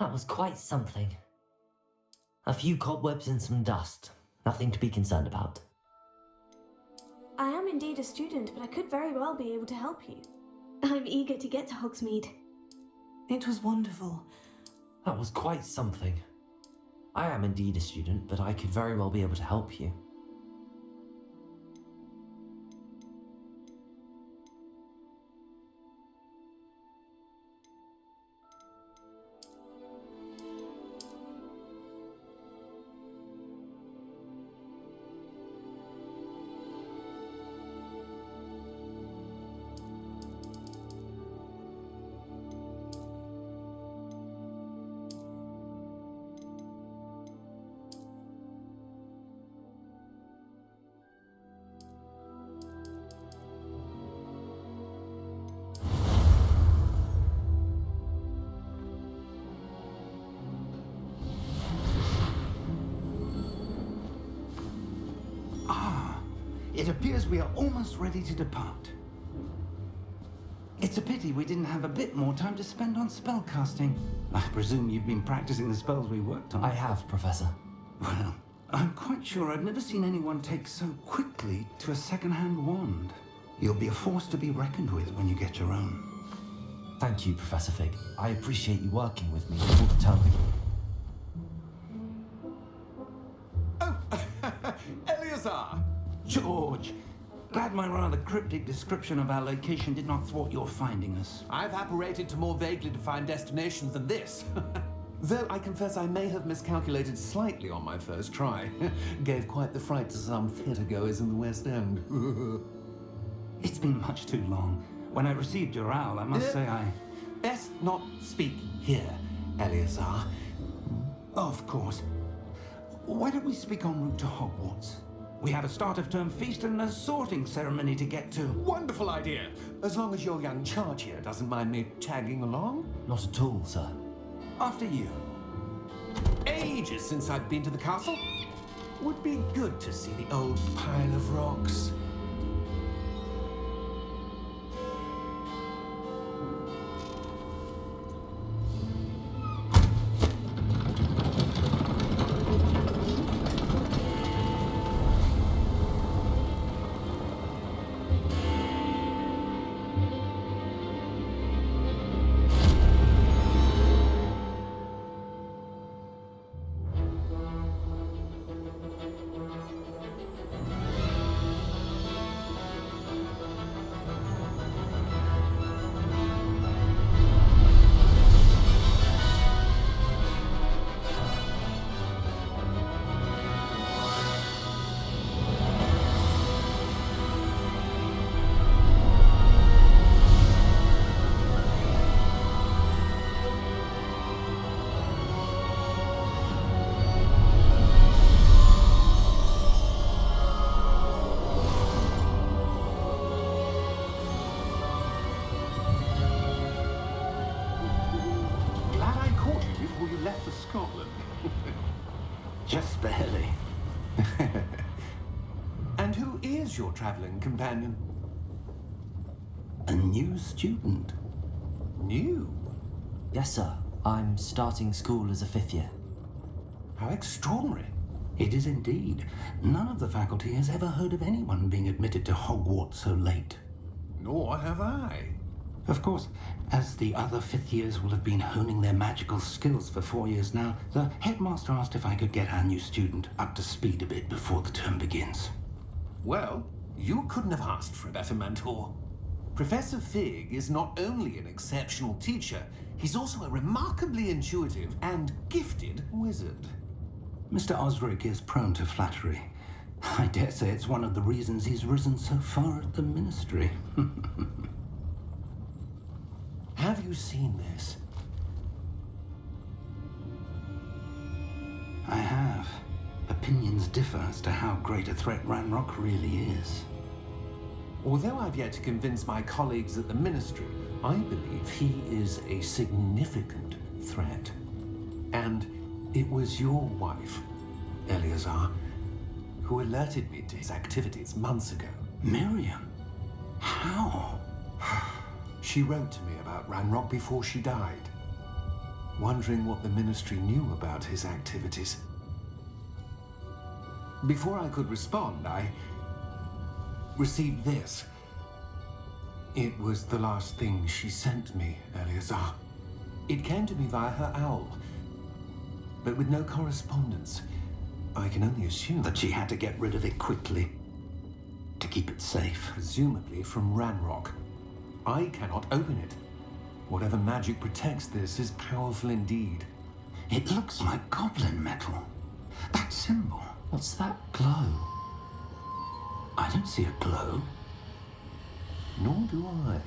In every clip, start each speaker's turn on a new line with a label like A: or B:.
A: That was quite something. A few cobwebs and some dust. Nothing to be concerned about.
B: I am indeed a student, but I could very well be able to help you. I'm eager to get to Hogsmeade.
C: It was wonderful.
A: That was quite something. I am indeed a student, but I could very well be able to help you.
D: It appears we are almost ready to depart. It's a pity we didn't have a bit more time to spend on spellcasting. I presume you've been practicing the spells we worked on.
A: I have, Professor.
D: Well, I'm quite sure I've never seen anyone take so quickly to a second-hand wand. You'll be a force to be reckoned with when you get your own.
A: Thank you, Professor Fig. I appreciate you working with me before the term begins.
E: Oh, Eleazar!
D: George! Glad my rather cryptic description of our location did not thwart your finding us.
E: I've apparated to more vaguely defined destinations than this. Though I confess I may have miscalculated slightly on my first try. Gave quite the fright to some theatre-goers in the West End.
D: It's been much too long. When I received your owl, I must say I...
E: Best not speak here, Eleazar.
D: Of course. Why don't we speak en route to Hogwarts? We have a start-of-term feast and a sorting ceremony to get to.
E: Wonderful idea! As long as your young charge here doesn't mind me tagging along.
A: Not at all, sir.
D: After you.
E: Ages since I've been to the castle. Would be good to see the old pile of rocks.
D: Just barely.
E: And who is your traveling companion?
D: A new student.
E: New?
A: Yes, sir. I'm starting school as a 5th year.
E: How extraordinary.
D: It is indeed. None of the faculty has ever heard of anyone being admitted to Hogwarts so late.
E: Nor have I.
D: Of course, as the other 5th years will have been honing their magical skills for 4 years now, the headmaster asked if I could get our new student up to speed a bit before the term begins.
E: Well, you couldn't have asked for a better mentor. Professor Fig is not only an exceptional teacher, he's also a remarkably intuitive and gifted wizard.
D: Mr. Osric is prone to flattery. I dare say it's one of the reasons he's risen so far at the ministry.
E: Have you seen this?
D: I have. Opinions differ as to how great a threat Ranrock really is.
E: Although I've yet to convince my colleagues at the ministry, I believe he is a significant threat. And it was your wife, Eleazar, who alerted me to his activities months ago.
D: Miriam? How?
E: She wrote to me about Ranrock before she died. wondering what the Ministry knew about his activities. Before I could respond, I received this. It was the last thing she sent me, Eleazar. It came to me via her owl, but with no correspondence. I can only assume
D: That she had to get rid of it quickly to keep it safe.
E: presumably from Ranrock. I cannot open it. Whatever magic protects this is powerful indeed.
D: It looks like goblin metal. That symbol.
A: What's that glow?
D: I don't see a glow.
E: Nor do I.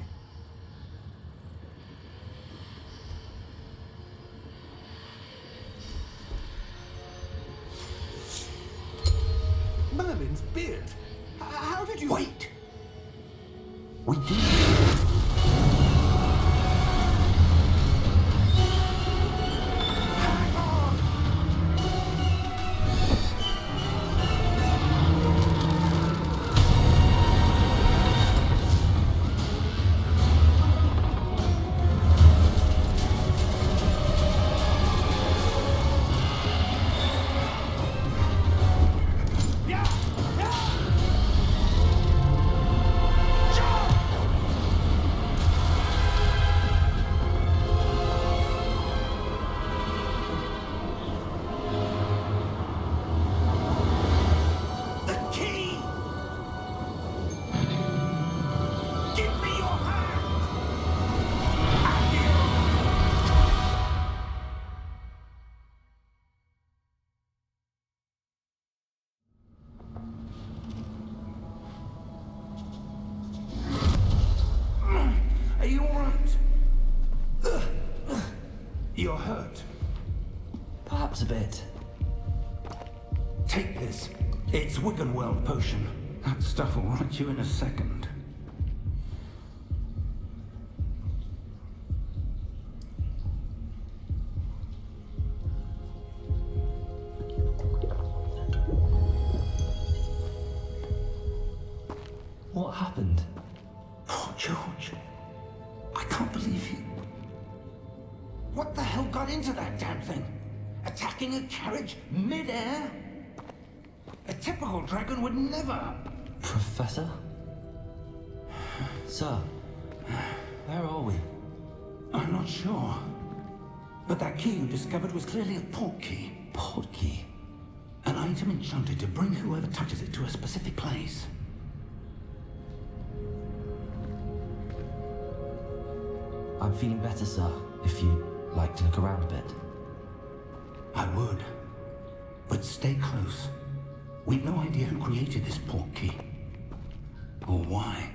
E: Merlin's beard! How did you...
D: Wait! We do. Are you all right? You're hurt.
A: Perhaps a bit.
D: Take this. It's Wiggenweld potion. That stuff will right you in a second.
A: What happened?
D: Poor George. I can't believe he... What the hell got into that damn thing? Attacking a carriage mid-air? A typical dragon would never...
A: Professor? Sir, where are we?
D: I'm not sure. But that key you discovered was clearly a port key.
A: Port key?
D: An item enchanted to bring whoever touches it to a specific place.
A: I'm feeling better, sir, if you'd like to look around a bit.
D: I would. But stay close. We've no idea who created this port key. Or why.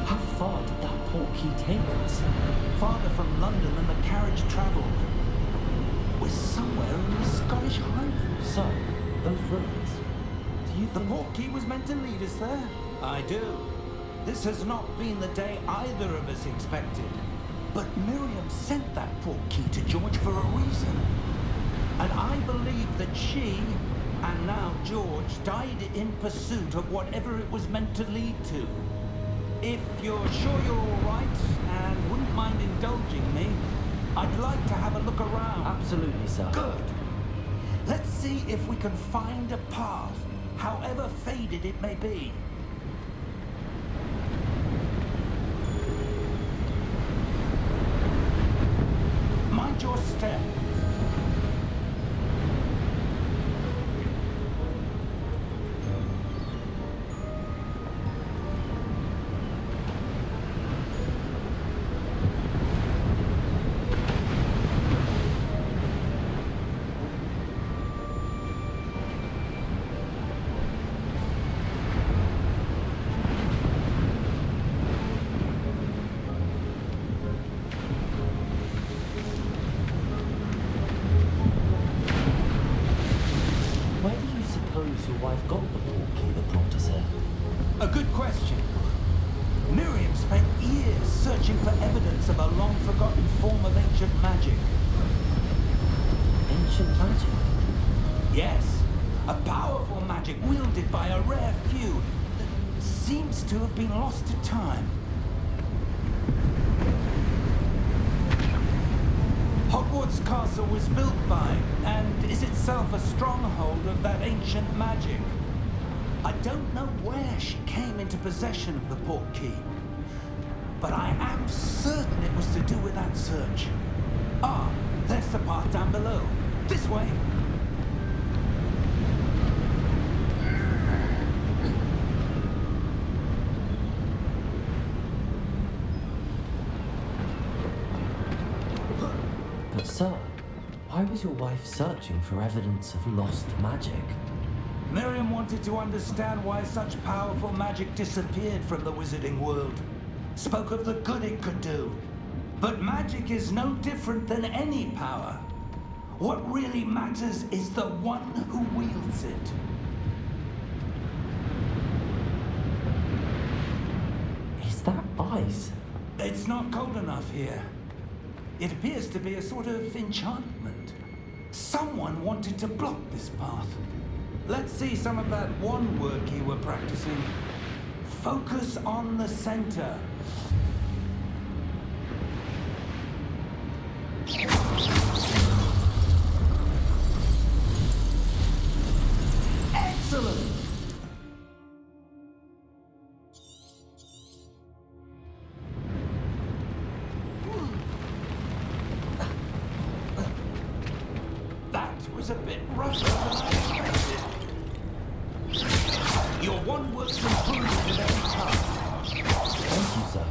A: How far did that port key take us?
D: Farther from London than the carriage travelled. We're somewhere in the Scottish Highlands.
A: Sir, those ruins. Do you
D: The
A: think...
D: port key was meant to lead us there. I do. This has not been the day either of us expected. But Miriam sent that port key to George for a reason. And I believe that she, and now George, died in pursuit of whatever it was meant to lead to. If you're sure you're all right and wouldn't mind indulging me, I'd like to have a look around.
A: Absolutely, sir.
D: Good. Let's see if we can find a path, however faded it may be. Mind your step.
A: Where do you suppose your wife got the port key that brought us here?
D: A good question. Miriam searching for evidence of a long-forgotten form of ancient magic.
A: Ancient magic?
D: Yes, a powerful magic wielded by a rare few that seems to have been lost to time. Hogwarts Castle was built by, and is itself a stronghold of that ancient magic. I don't know where she came into possession of the portkey, but I am certain it was to do with that search. Ah, there's the path down below. This way.
A: But sir, why was your wife searching for evidence of lost magic?
D: Miriam wanted to understand why such powerful magic disappeared from the wizarding world. Spoke of the good it could do. But magic is no different than any power. What really matters is the one who wields it.
A: Is that ice?
D: It's not cold enough here. It appears to be a sort of enchantment. Someone wanted to block this path. Let's see some of that one work you were practicing. Focus on the center. Excellent! That was a bit rougher than I expected. Your one works improved with every time.
A: Thank you, sir.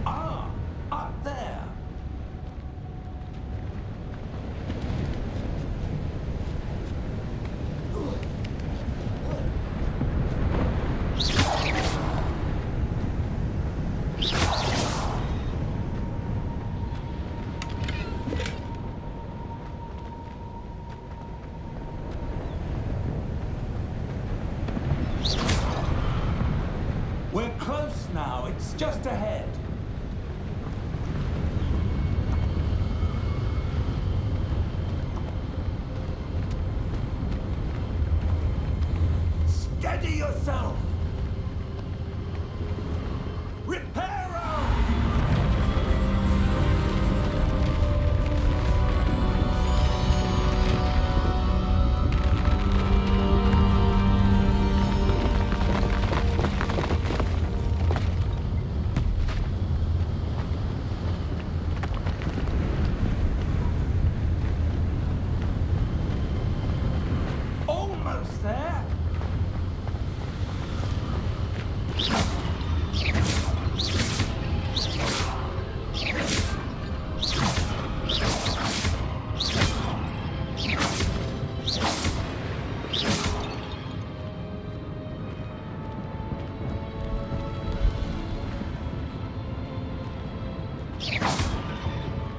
D: Ah, up there. We're close now. It's just ahead. Steady yourself. Reparo! Almost there.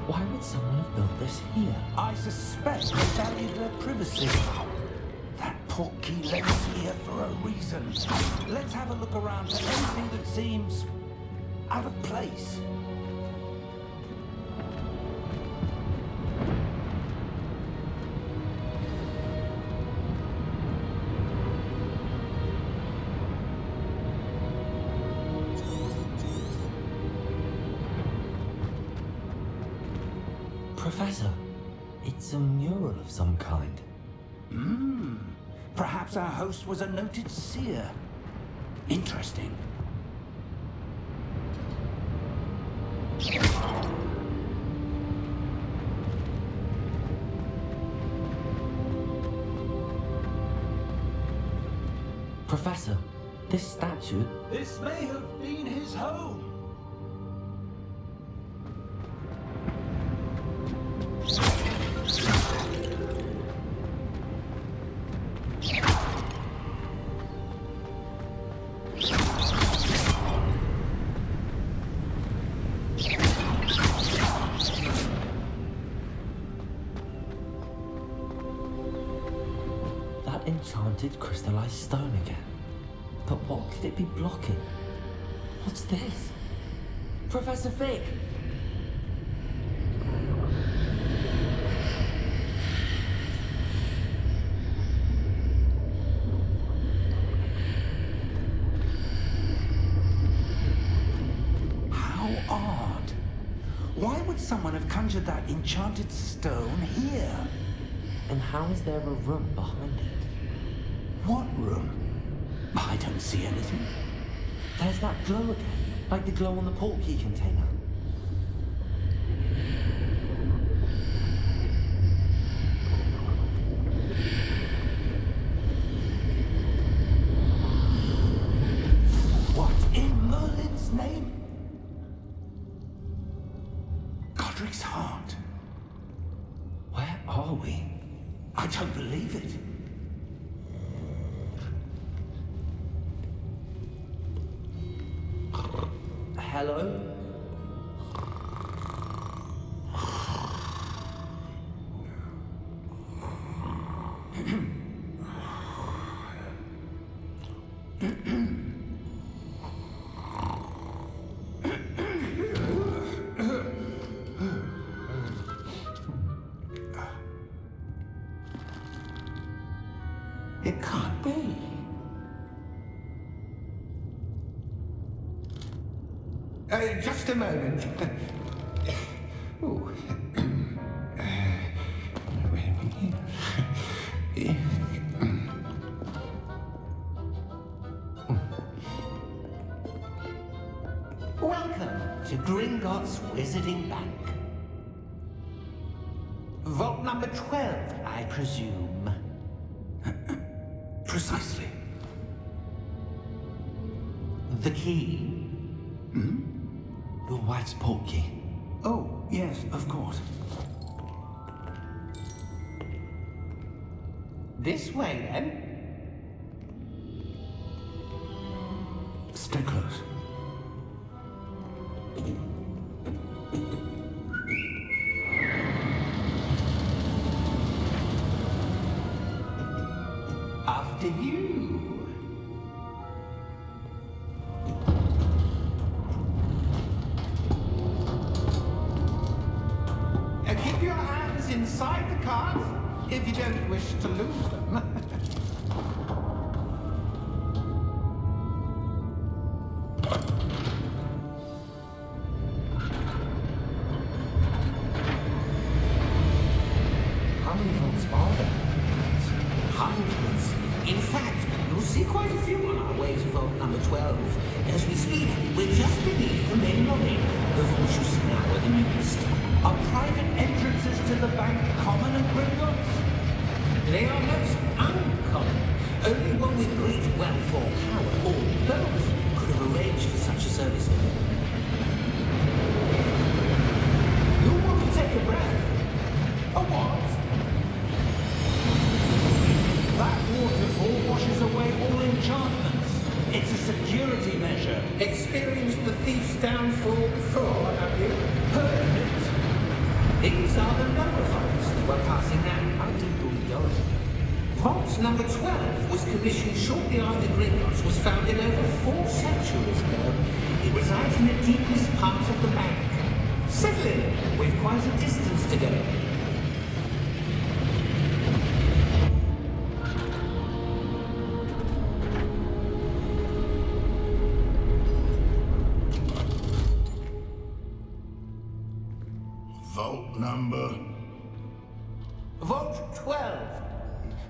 A: Why would someone have built this here?
D: I suspect they valued their privacy. That portkey led us here for a reason. Let's have a look around for anything that seems out of place.
A: Professor, it's a mural of some kind.
D: Perhaps our host was a noted seer. Interesting.
A: Professor, this statue...
D: This may have been his home.
A: enchanted crystallized stone again. But what could it be blocking? What's this? Professor Fig!
D: How odd. Why would someone have conjured that enchanted stone here?
A: And how is there a room behind it?
D: What room? I don't see anything.
A: There's that glow again, like the glow on the portkey container.
D: What in Merlin's name? Godric's heart.
A: Where are we?
D: I don't believe it.
A: Hello?
D: It can't be. Just a moment. Ooh. Wait a minute. Welcome to Gringotts Wizarding Bank. Vault number 12, I presume. Precisely. The key.
A: Your wife's portkey.
D: Oh, yes, of course. This way, then. Stay close. After you. Keep your hands inside the cart if you don't wish to lose them.
A: How many vaults are there?
F: Hundreds. In fact, you'll see quite a few on our way to vault number 12. As we speak, we're just beneath the main lobby. The vaults you see now are the newest.
D: Are private entrances to the bank common at Gringotts?
F: They are most uncommon. Only one with great wealth or power, or both, could have arranged for such a service.
D: You'll want to take a breath. A what? That waterfall washes away all enchantments. It's a security measure.
F: Experienced the thief's downfall before, have you?
D: Heard of it?
F: These are the number vaults that we're passing now.
A: How deep are we going?
F: Vault number 12 was commissioned shortly after Gringotts was founded over 4 centuries ago. It resides in the deepest part of the bank. Settle in, we've quite a distance to go.
G: Vault number.
D: Vault 12.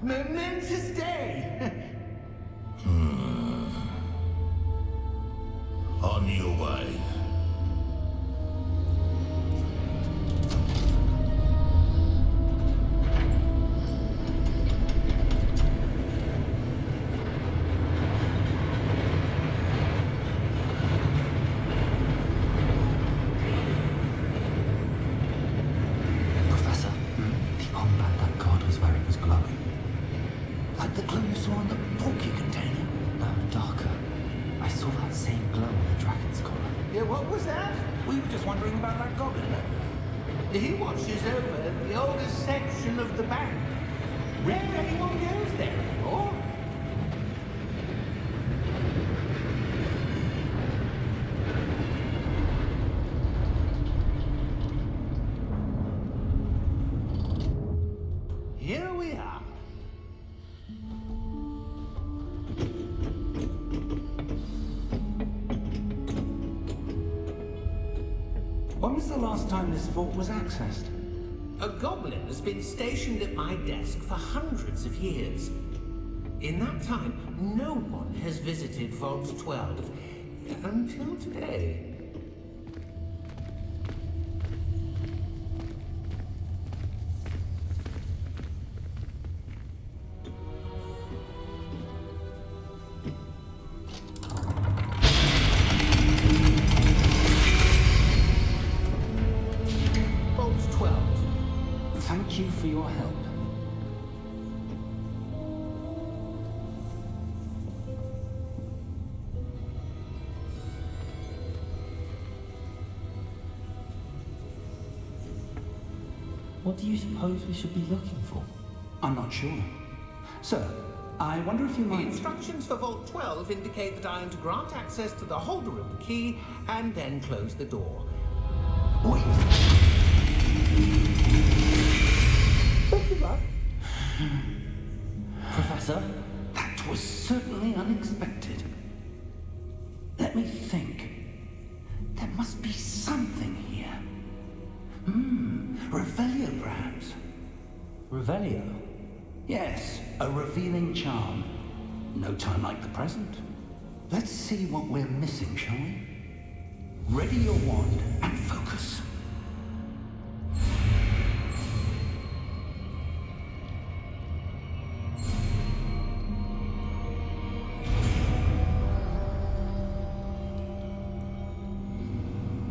D: Momentous day.
G: On your way.
A: Professor, the armband that God was wearing was glowing.
D: Like the glow you saw in the portkey container.
A: No, darker. I saw that same glow on the dragon's collar.
D: Yeah, what was that? We were just wondering about that goblin. He watches over the oldest section of the bank. Rare anyone goes there anymore. When was the last time this vault was accessed?
F: A goblin has been stationed at my desk for hundreds of years. In that time, no one has visited Vault 12 until today. Vault 12.
D: Thank you for your help.
A: What do you suppose we should be looking for?
D: I'm not sure. Sir, I wonder if you
F: The
D: might...
F: instructions for Vault 12 indicate that I am to grant access to the holder of the key and then close the door.
D: Wait!
A: Professor?
D: That was certainly unexpected. Let me think. There must be something here. Revelio, perhaps.
A: Revelio?
D: Yes, a revealing charm. No time like the present. Let's see what we're missing, shall we? Ready your wand and focus.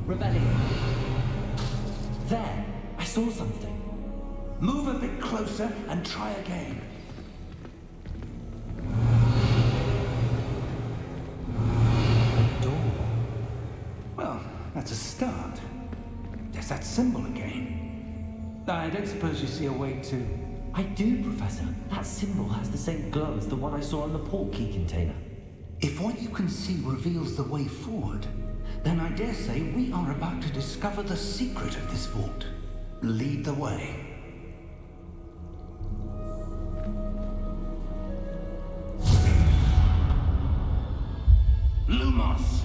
A: Revelio. There! I saw something.
D: Move a bit closer and try again.
A: A door.
D: Well, that's a start. There's that symbol again. I don't suppose you see a way to...
A: I do, Professor. That symbol has the same glow as the one I saw on the portkey container.
D: If what you can see reveals the way forward, then I dare say we are about to discover the secret of this vault. Lead the way. Lumos!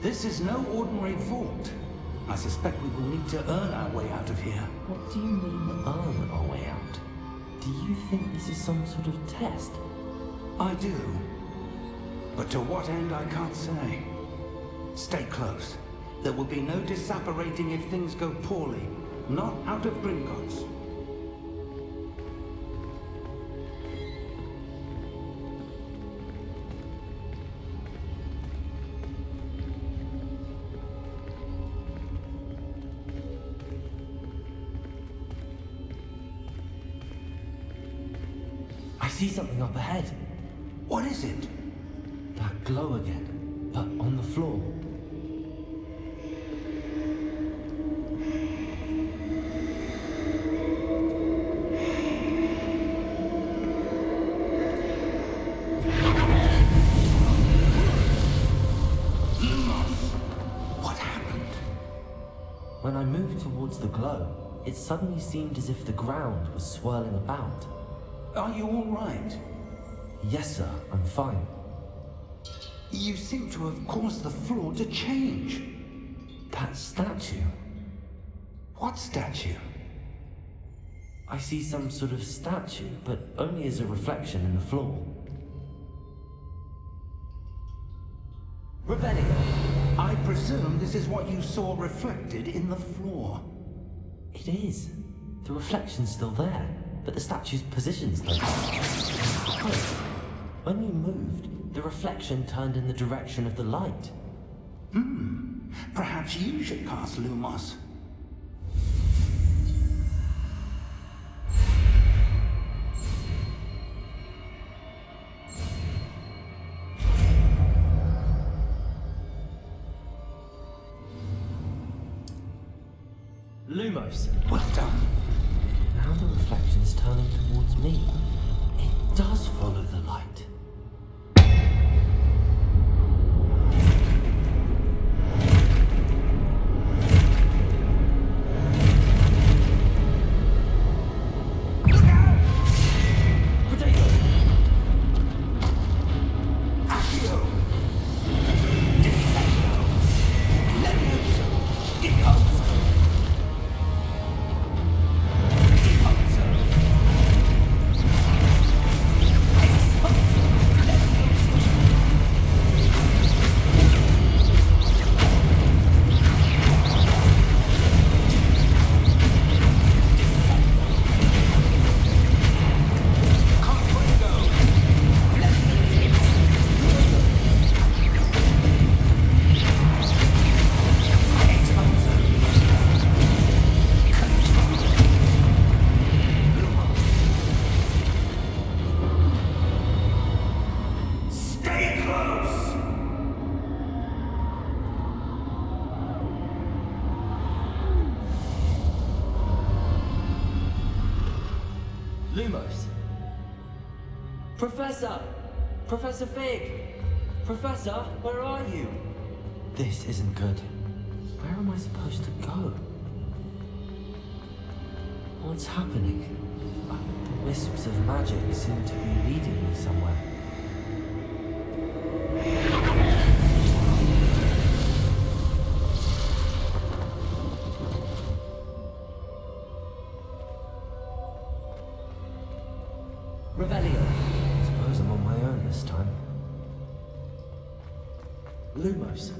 D: This is no ordinary vault. I suspect we will need to earn our way out of here.
A: What do you mean, earn our way out? Do you think this is some sort of test?
D: I do. But to what end, I can't say. Stay close. There will be no disapparating if things go poorly. Not out of Gringotts.
A: I see something up ahead.
D: What is it?
A: That glow again, but on the floor.
D: What happened?
A: When I moved towards the glow, it suddenly seemed as if the ground was swirling about.
D: Are you all right?
A: Yes, sir, I'm fine.
D: You seem to have caused the floor to change.
A: That statue.
D: What statue?
A: I see some sort of statue, but only as a reflection in the floor.
D: Revelio, I presume this is what you saw reflected in the floor.
A: It is. The reflection's still there, but the statue's position's though. Wait, when you moved, the reflection turned in the direction of the light.
D: Perhaps you should cast Lumos.
A: Lumos.
D: Well done.
A: Now the reflection's turning towards me. It does follow the light. Professor! Professor Fig! Professor, where are you? This isn't good. Where am I supposed to go? What's happening? The wisps of magic seem to be leading me somewhere. Revelio. Suppose I'm on my own this time. Lumos.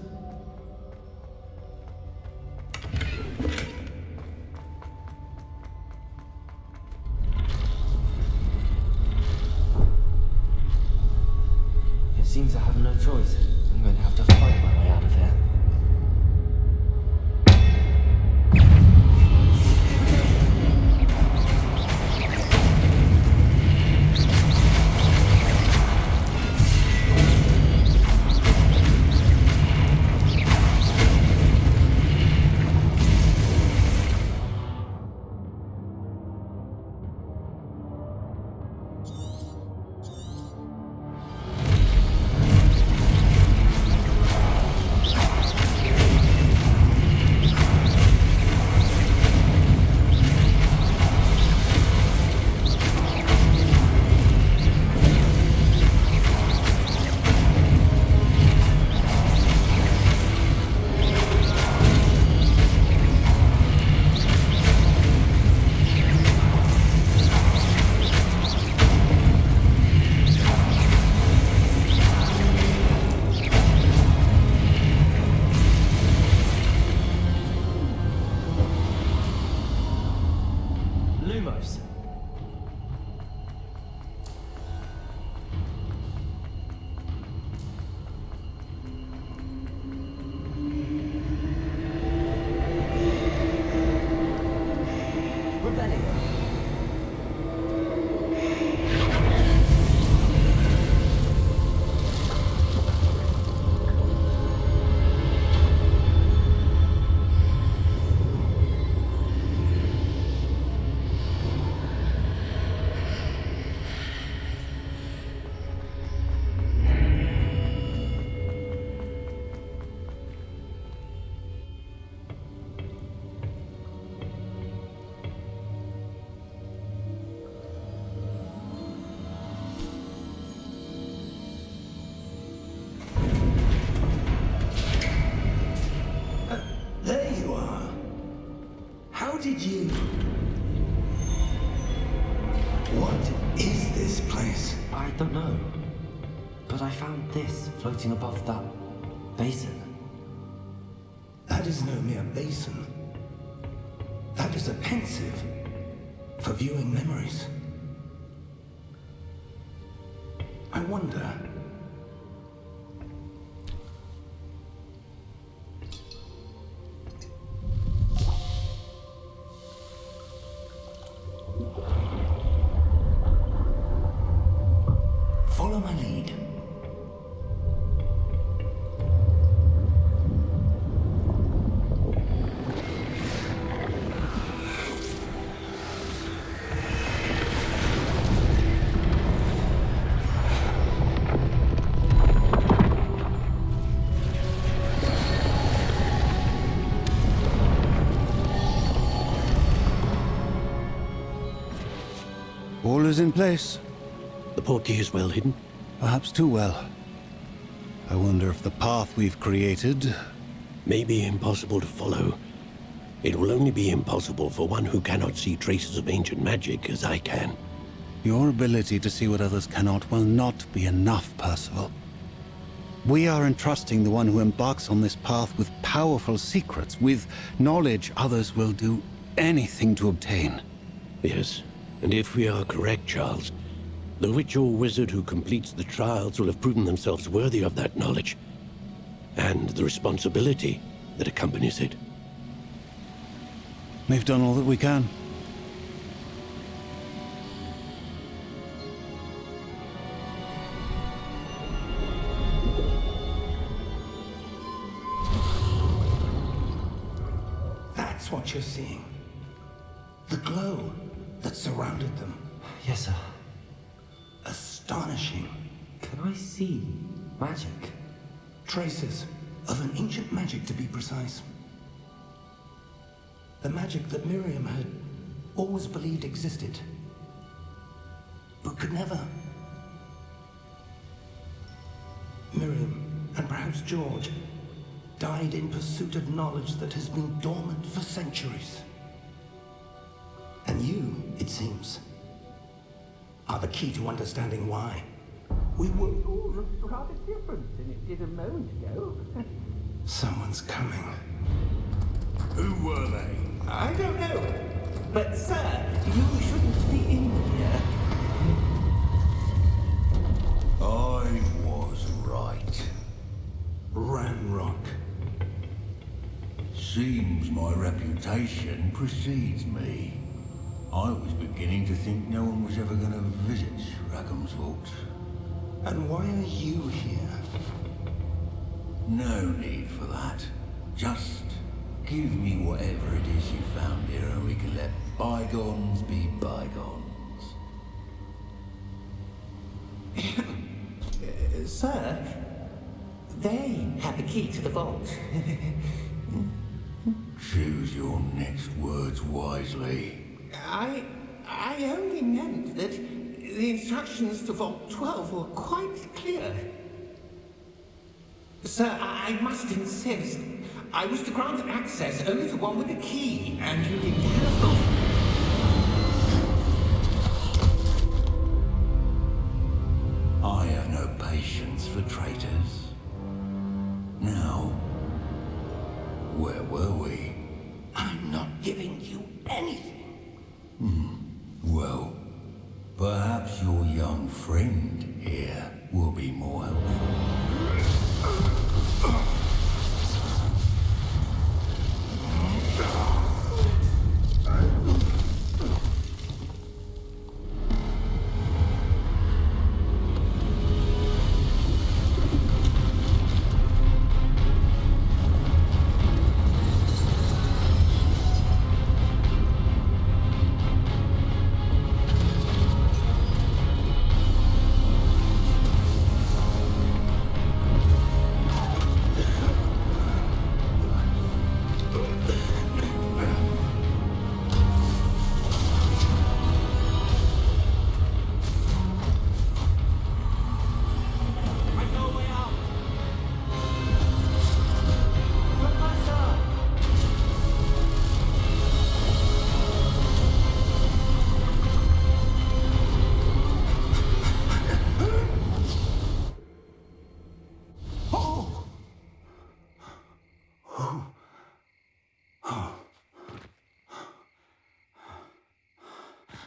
A: It seems I have no choice. I'm going to have to fight my way out of here. Lumos. Revelio.
D: There you are. How did you... What is this place?
A: I don't know. But I found this floating above that basin.
D: That is no mere basin. That is a pensive for viewing memories. I wonder... Follow my lead.
H: All is in place.
I: The portkey is well hidden.
H: Perhaps too well. I wonder if the path we've created...
I: May be impossible to follow. It will only be impossible for one who cannot see traces of ancient magic as I can.
H: Your ability to see what others cannot will not be enough, Percival. We are entrusting the one who embarks on this path with powerful secrets, with knowledge others will do anything to obtain.
I: Yes, and if we are correct, Charles, the witch or wizard who completes the trials will have proven themselves worthy of that knowledge, and the responsibility that accompanies it.
H: We've done all that we can.
D: That's what you're seeing. The glow that surrounded them.
A: Yes, sir.
D: A star. astonishing.
A: Can I see magic?
D: Traces of an ancient magic, to be precise. The magic that Miriam had always believed existed, but could never. Miriam, and perhaps George, died in pursuit of knowledge that has been dormant for centuries. And you, it seems, are the key to understanding why. We were...
F: All looks rather different than it did a moment ago.
D: Someone's coming.
G: Who were they?
F: I don't know. But, sir, you shouldn't be in here.
G: I was right.
D: Ranrock.
G: Seems my reputation precedes me. I was beginning to think no one was ever going to visit Rackham's vault.
D: And why are you here?
G: No need for that. Just give me whatever it is you found here and we can let bygones be bygones.
F: Sir, they have the key to the vault.
G: Choose your next words wisely.
F: I only meant that the instructions to Vault 12 were quite clear. Sir, I must insist. I was to grant access only to one with the key, and you didn't have them.
G: I have no patience for traitors. Now, where were we?
D: I'm not giving you anything.
G: Well, perhaps your young friend here will be more helpful.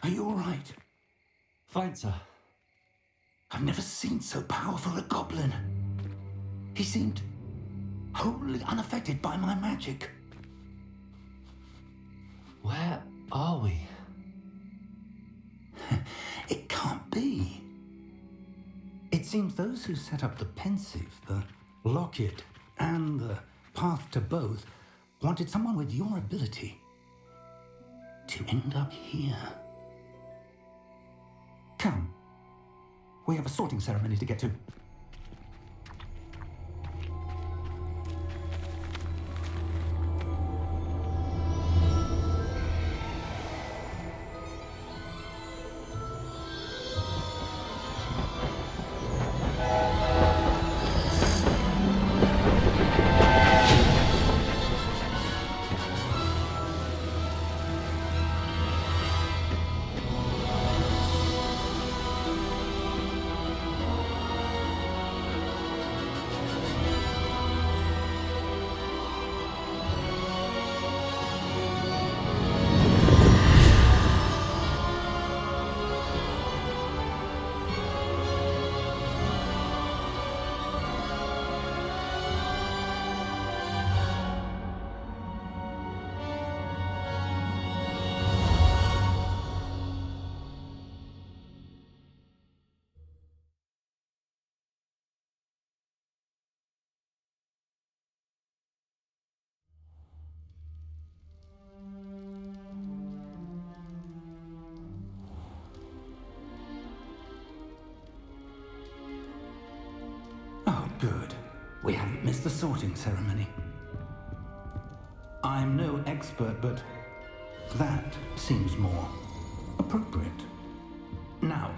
D: Are you all right?
A: Fine, sir.
D: I've never seen so powerful a goblin. He seemed wholly unaffected by my magic.
A: Where are we?
D: It can't be. It seems those who set up the pensive, the locket, and the path to both wanted someone with your ability to end up here. Come. We have a sorting ceremony to get to. Good. We haven't missed the sorting ceremony. I'm no expert, but that seems more appropriate. Now,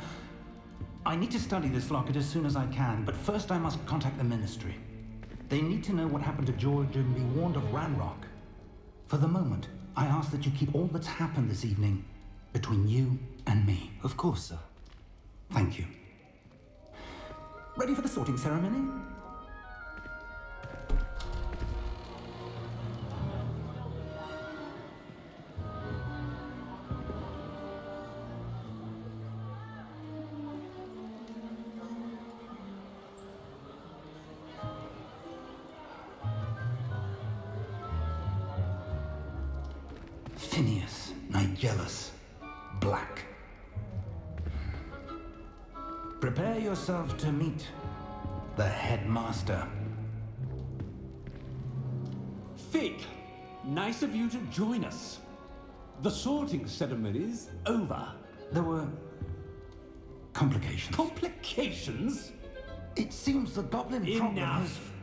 D: I need to study this locket as soon as I can, but first I must contact the Ministry. They need to know what happened to George and be warned of Ranrock. For the moment, I ask that you keep all that's happened this evening between you and me.
A: Of course, sir.
D: Thank you. Ready for the sorting ceremony? Phineas Nigellus Black. Prepare yourself to meet the headmaster.
E: Fig, nice of you to join us. The sorting ceremony's over.
D: There were complications.
E: Complications?
D: It seems the goblin problem has...
E: Enough!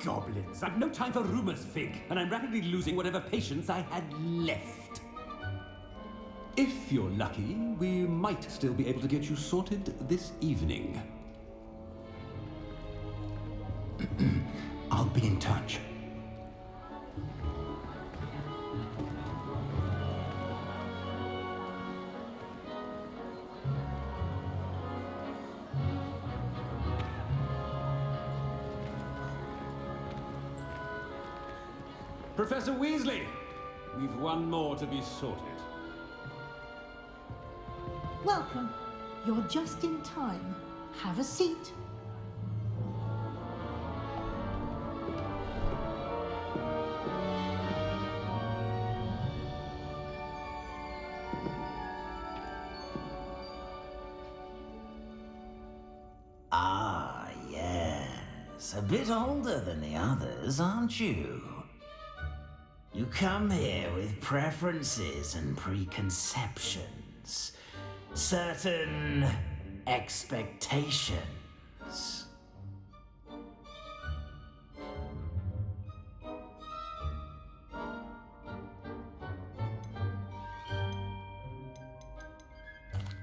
E: Goblins. I've no time for rumors, Fig, and I'm rapidly losing whatever patience I had left. If you're lucky, we might still be able to get you sorted this evening.
D: I'll be in touch.
E: Professor Weasley, we've one more to be sorted.
J: Welcome. You're just in time. Have a seat.
K: Ah, yes. A bit older than the others, aren't you? You come here with preferences and preconceptions. Certain expectations.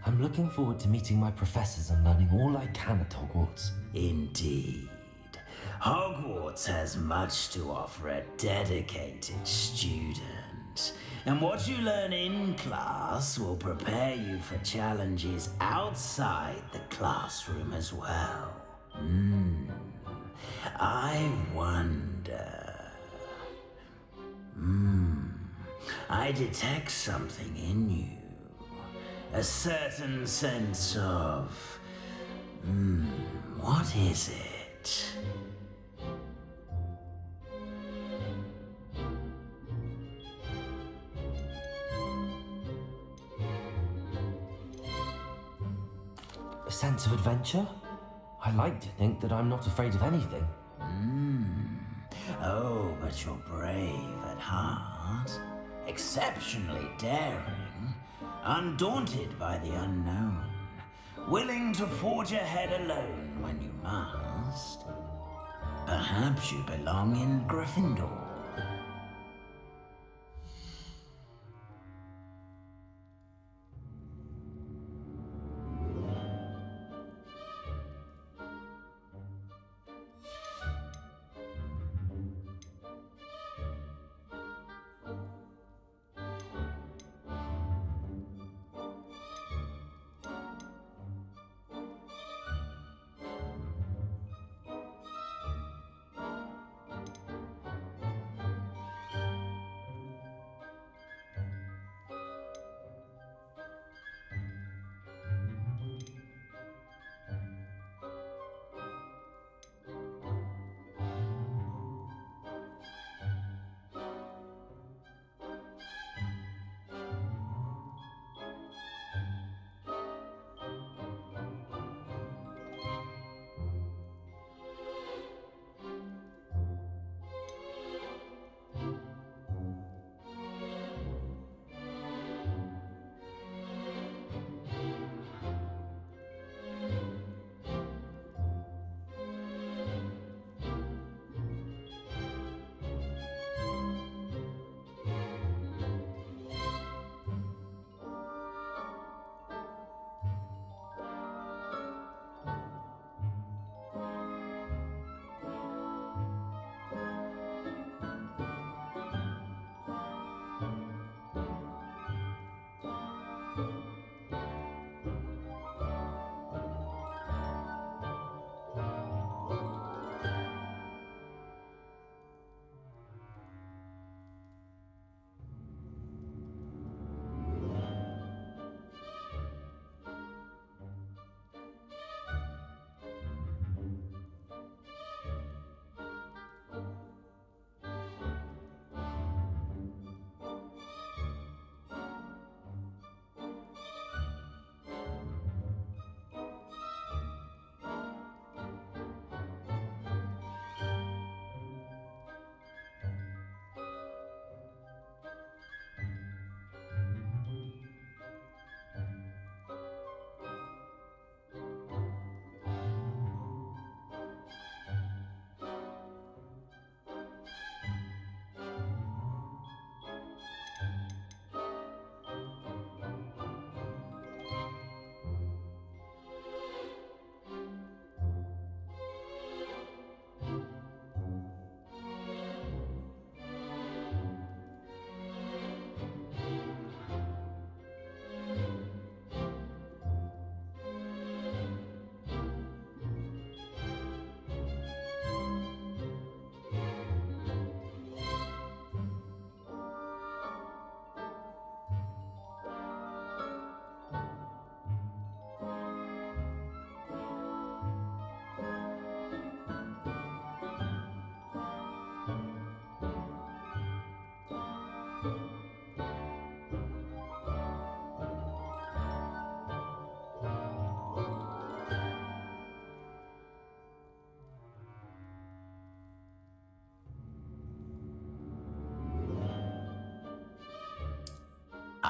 A: I'm looking forward to meeting my professors and learning all I can at Hogwarts.
K: Indeed. Hogwarts has much to offer a dedicated student. And what you learn in class will prepare you for challenges outside the classroom as well. I wonder... I detect something in you. A certain sense of... what is it?
A: A sense of adventure? I like to think that I'm not afraid of anything.
K: Oh, but you're brave at heart. Exceptionally daring. Undaunted by the unknown. Willing to forge ahead alone when you must. Perhaps you belong in Gryffindor.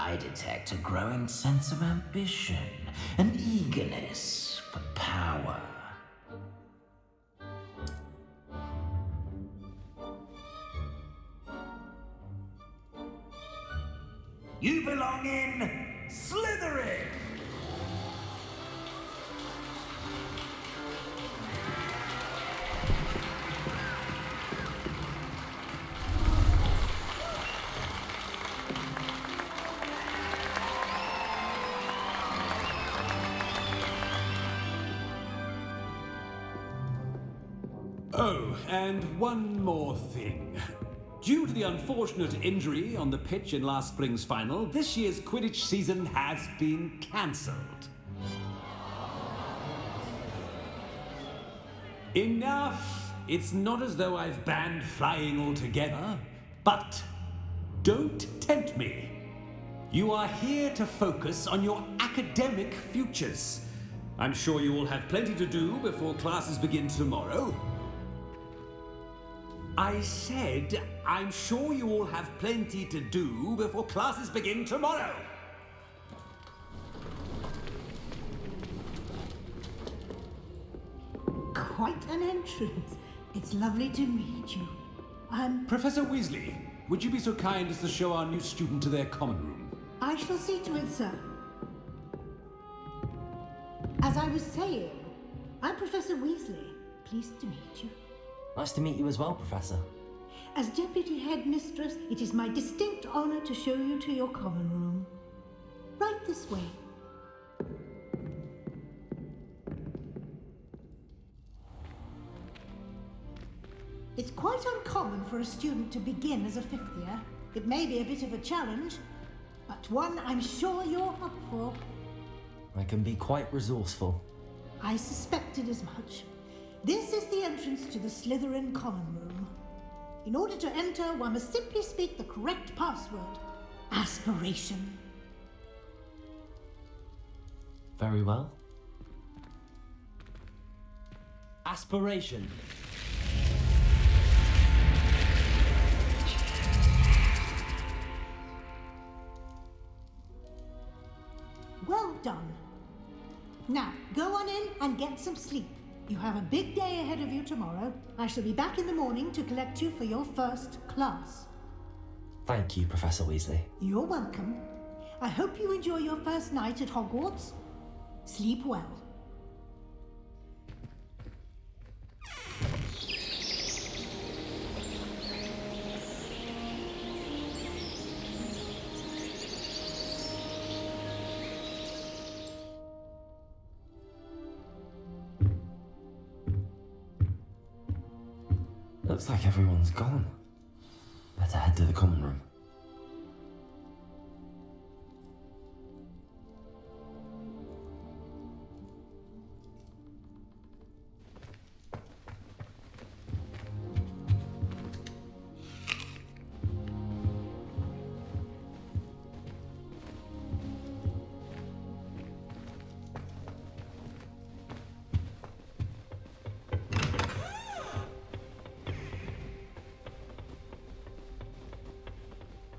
K: I detect a growing sense of ambition and eagerness for power. You belong in Slytherin!
L: Oh, and one more thing. Due to the unfortunate injury on the pitch in last spring's final, this year's Quidditch season has been cancelled. Enough! It's not as though I've banned flying altogether, but don't tempt me. You are here to focus on your academic futures. I'm sure you all have plenty to do before classes begin tomorrow. I said, I'm sure you all have plenty to do before classes begin tomorrow.
J: Quite an entrance. It's lovely to meet you.
L: Professor Weasley, would you be so kind as to show our new student to their common room?
J: I shall see to it, sir. As I was saying, I'm Professor Weasley. Pleased to meet you.
A: Nice to meet you as well, Professor.
J: As Deputy Headmistress, it is my distinct honor to show you to your common room. Right this way. It's quite uncommon for a student to begin as a fifth year. It may be a bit of a challenge, but one I'm sure you're up for.
A: I can be quite resourceful.
J: I suspected as much. This is the entrance to the Slytherin common room. In order to enter, one must simply speak the correct password. Aspiration.
A: Very well. Aspiration.
J: Well done. Now, go on in and get some sleep. You have a big day ahead of you tomorrow. I shall be back in the morning to collect you for your first class.
A: Thank you, Professor Weasley.
J: You're welcome. I hope you enjoy your first night at Hogwarts. Sleep well.
A: Looks like everyone's gone. Better head to the common room.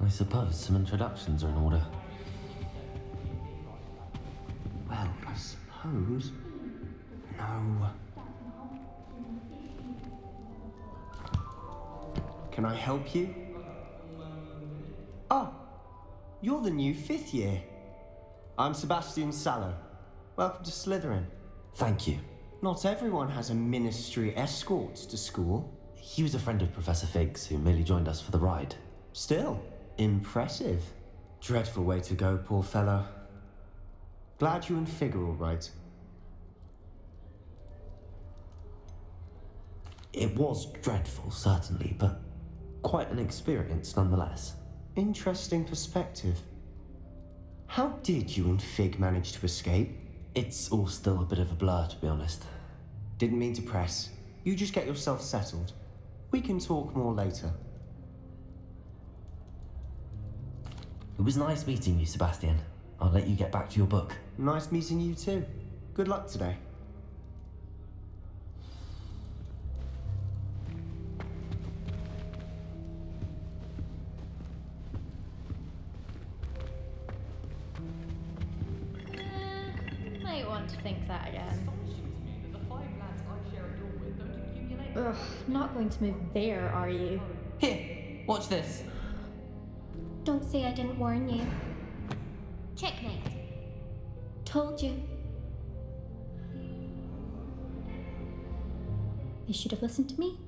A: I suppose some introductions are in order.
M: Well, I suppose... No. Can I help you? Oh, you're the new fifth year. I'm Sebastian Sallow. Welcome to Slytherin.
A: Thank you.
M: Not everyone has a ministry escort to school.
A: He was a friend of Professor Fig's who merely joined us for the ride.
M: Still, impressive. Dreadful way to go, poor fellow. Glad you and Fig are all right.
A: It was dreadful, certainly, but quite an experience nonetheless.
M: Interesting perspective. How did you and Fig manage to escape?
A: It's all still a bit of a blur, to be honest.
M: Didn't mean to press. You just get yourself settled. We can talk more later.
A: It was nice meeting you, Sebastian. I'll let you get back to your book.
M: Nice meeting you too. Good luck today.
N: want to think that again. Ugh, not going to move there, are you?
O: Here, watch this.
N: Don't say I didn't warn you. Checkmate. Told you. You should have listened to me.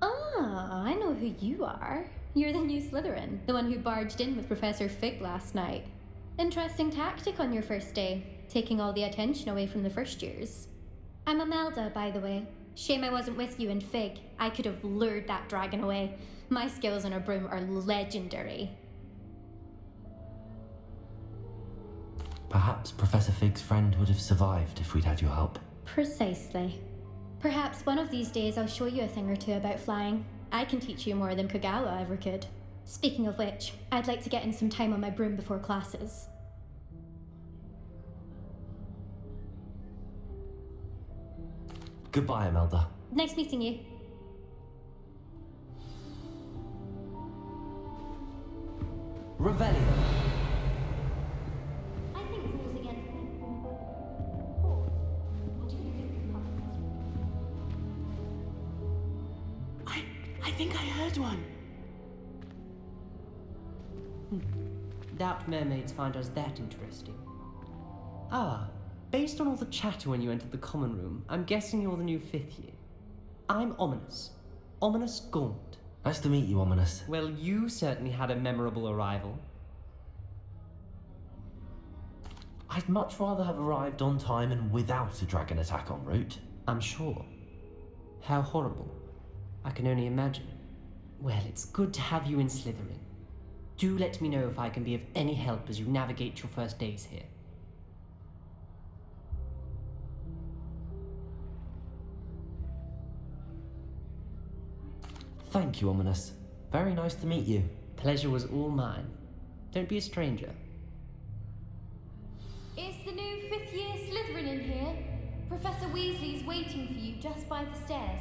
N: Ah, I know who you are. You're the new Slytherin, the one who barged in with Professor Fig last night. Interesting tactic on your first day, taking all the attention away from the first years. I'm Imelda, by the way. Shame I wasn't with you in Fig. I could have lured that dragon away. My skills on a broom are legendary.
A: Perhaps Professor Fig's friend would have survived if we'd had your help.
N: Precisely. Perhaps one of these days I'll show you a thing or two about flying. I can teach you more than Kogawa ever could. Speaking of which, I'd like to get in some time on my broom before classes.
A: Goodbye, Imelda.
N: Nice meeting you.
A: Revelio.
N: I think rules against
O: I think I heard one. Doubt mermaids find us that interesting. Ah, based on all the chatter when you entered the common room, I'm guessing you're the new 5th year. I'm Ominous. Ominous Gaunt.
A: Nice to meet you, Ominous.
O: Well, you certainly had a memorable arrival.
A: I'd much rather have arrived on time and without a dragon attack en route.
O: I'm sure. How horrible. I can only imagine. Well, it's good to have you in Slytherin. Do let me know if I can be of any help as you navigate your first days here.
A: Thank you, Ominous. Very nice to meet you.
O: Pleasure was all mine. Don't be a stranger.
N: Is the new 5th year Slytherin in here? Professor Weasley's waiting for you just by the stairs.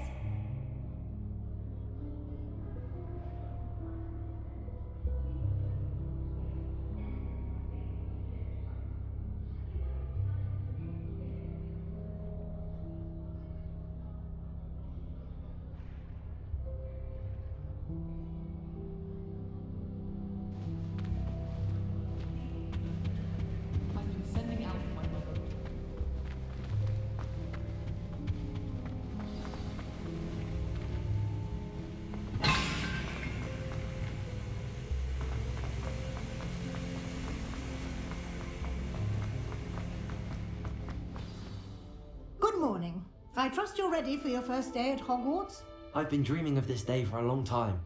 J: Good morning. I trust you're ready for your first day at Hogwarts?
A: I've been dreaming of this day for a long time.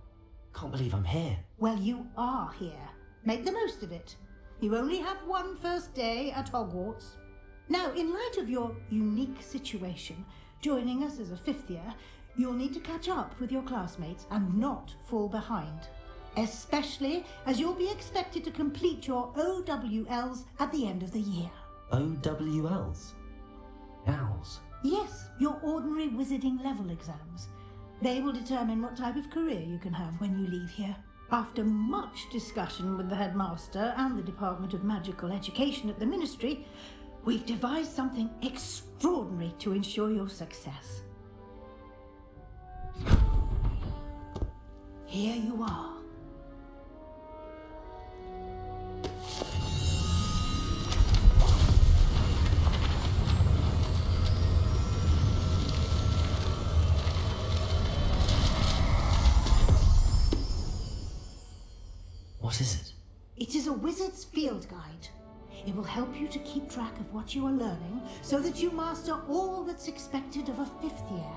A: Can't believe I'm here.
J: Well, you are here. Make the most of it. You only have one first day at Hogwarts. Now, in light of your unique situation, joining us as a 5th year, you'll need to catch up with your classmates and not fall behind. Especially as you'll be expected to complete your OWLs at the end of the year.
A: OWLs? Owls?
J: Yes, your ordinary wizarding level exams. They will determine what type of career you can have when you leave here. After much discussion with the headmaster and the Department of Magical Education at the Ministry, we've devised something extraordinary to ensure your success. Here you are.
A: What is it?
J: It is a wizard's field guide. It will help you to keep track of what you are learning so that you master all that's expected of a 5th year.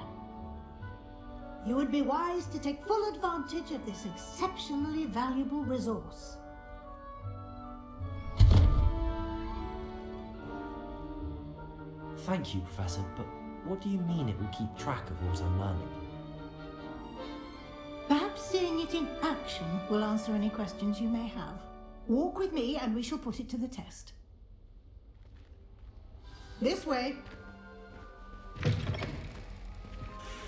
J: You would be wise to take full advantage of this exceptionally valuable resource.
A: Thank you, Professor, but what do you mean it will keep track of what I'm learning?
J: Perhaps seeing it in action will answer any questions you may have. Walk with me and we shall put it to the test. This way.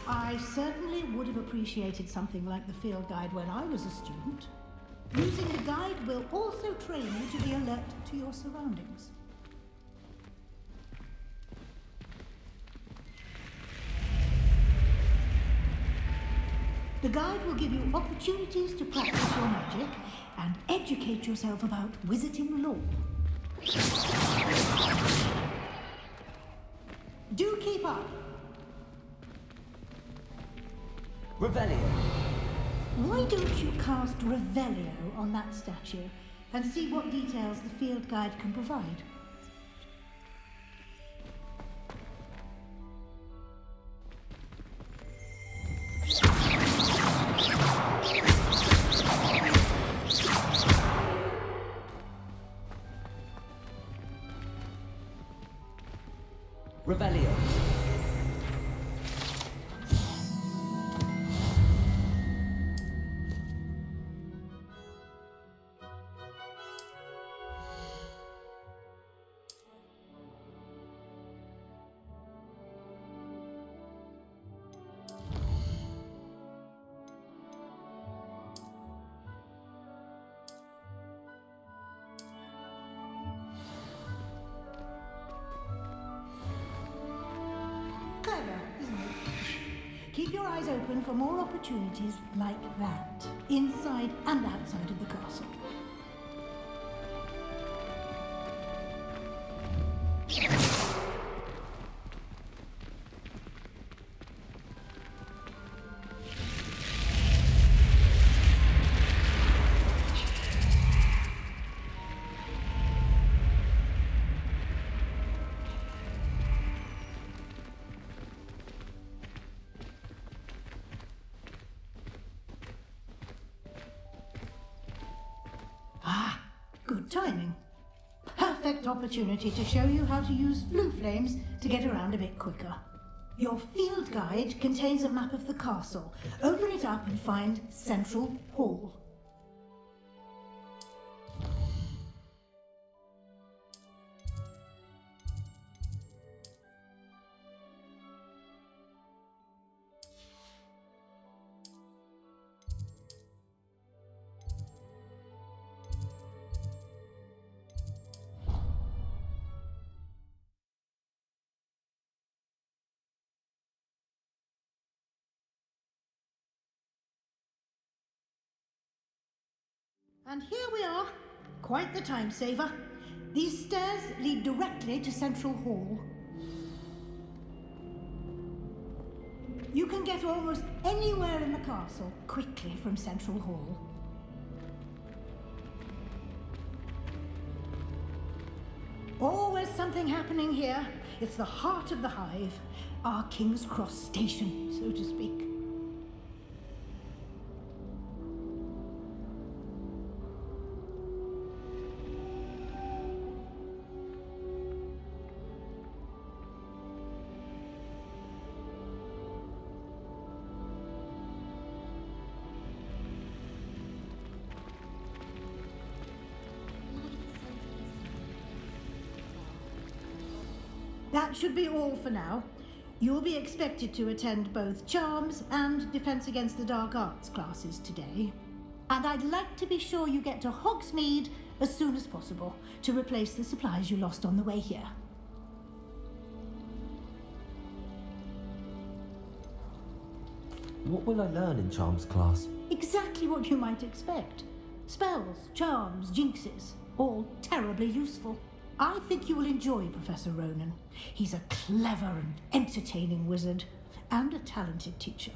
J: I certainly would have appreciated something like the field guide when I was a student. Using the guide will also train you to be alert to your surroundings. The guide will give you opportunities to practice your magic and educate yourself about wizarding lore. Do keep up.
A: Revelio.
J: Why don't you cast Revelio on that statue and see what details the field guide can provide?
A: Revelio.
J: Clever, isn't it? Keep your eyes open for more opportunities like that, inside and outside of the castle. Good timing. Perfect opportunity to show you how to use blue flames to get around a bit quicker. Your field guide contains a map of the castle. Open it up and find Central Hall. And here we are. Quite the time saver. These stairs lead directly to Central Hall. You can get almost anywhere in the castle quickly from Central Hall. Always something happening here. It's the heart of the hive. Our King's Cross station, so to speak. That should be all for now. You'll be expected to attend both Charms and Defense Against the Dark Arts classes today. And I'd like to be sure you get to Hogsmeade as soon as possible to replace the supplies you lost on the way here.
A: What will I learn in Charms class?
J: Exactly what you might expect. Spells, charms, jinxes, all terribly useful. I think you will enjoy Professor Ronan. He's a clever and entertaining wizard, and a talented teacher.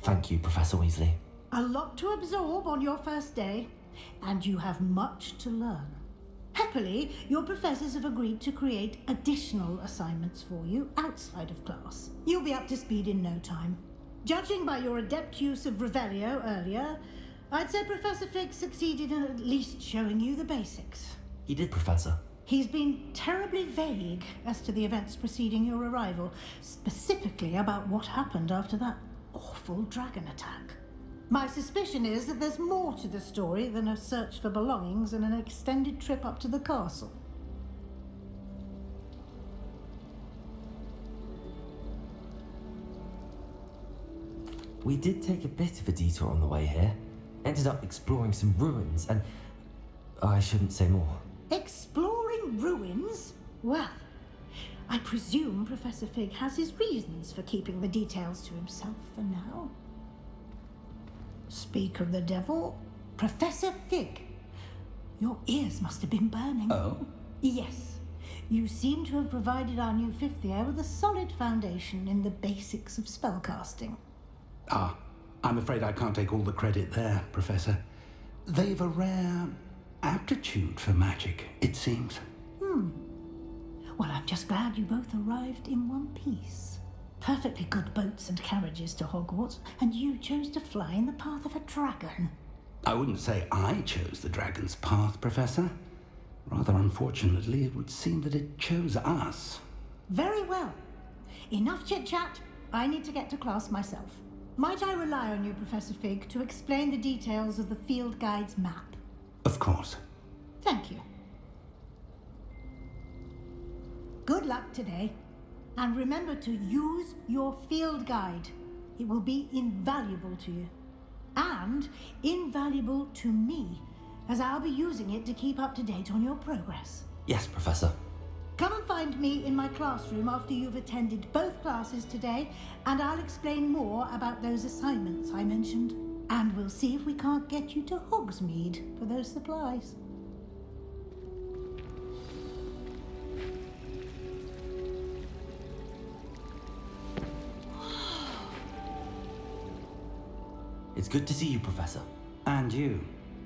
A: Thank you, Professor Weasley.
J: A lot to absorb on your first day, and you have much to learn. Happily, your professors have agreed to create additional assignments for you outside of class. You'll be up to speed in no time. Judging by your adept use of Revelio earlier, I'd say Professor Fig succeeded in at least showing you the basics.
A: He did, Professor.
J: He's been terribly vague as to the events preceding your arrival, specifically about what happened after that awful dragon attack. My suspicion is that there's more to the story than a search for belongings and an extended trip up to the castle.
A: We did take a bit of a detour on the way here. Ended up exploring some ruins and... I shouldn't say more.
J: Exploring ruins? Well, I presume Professor Fig has his reasons for keeping the details to himself for now. Speak of the devil, Professor Fig. Your ears must have been burning.
D: Oh?
J: Yes. You seem to have provided our new fifth year with a solid foundation in the basics of spellcasting.
D: Ah, I'm afraid I can't take all the credit there, Professor. They've a rare aptitude for magic, it seems.
J: Well, I'm just glad you both arrived in one piece. Perfectly good boats and carriages to Hogwarts, and you chose to fly in the path of a dragon.
D: I wouldn't say I chose the dragon's path, Professor. Rather unfortunately, it would seem that it chose us.
J: Very well. Enough chit-chat. I need to get to class myself. Might I rely on you, Professor Fig, to explain the details of the field guide's map?
D: Of course.
J: Thank you. Good luck today. And remember to use your field guide. It will be invaluable to you. And invaluable to me, as I'll be using it to keep up to date on your progress.
A: Yes, Professor.
J: Come and find me in my classroom after you've attended both classes today, and I'll explain more about those assignments I mentioned. And we'll see if we can't get you to Hogsmeade for those supplies.
A: It's good to see you, Professor.
D: And you.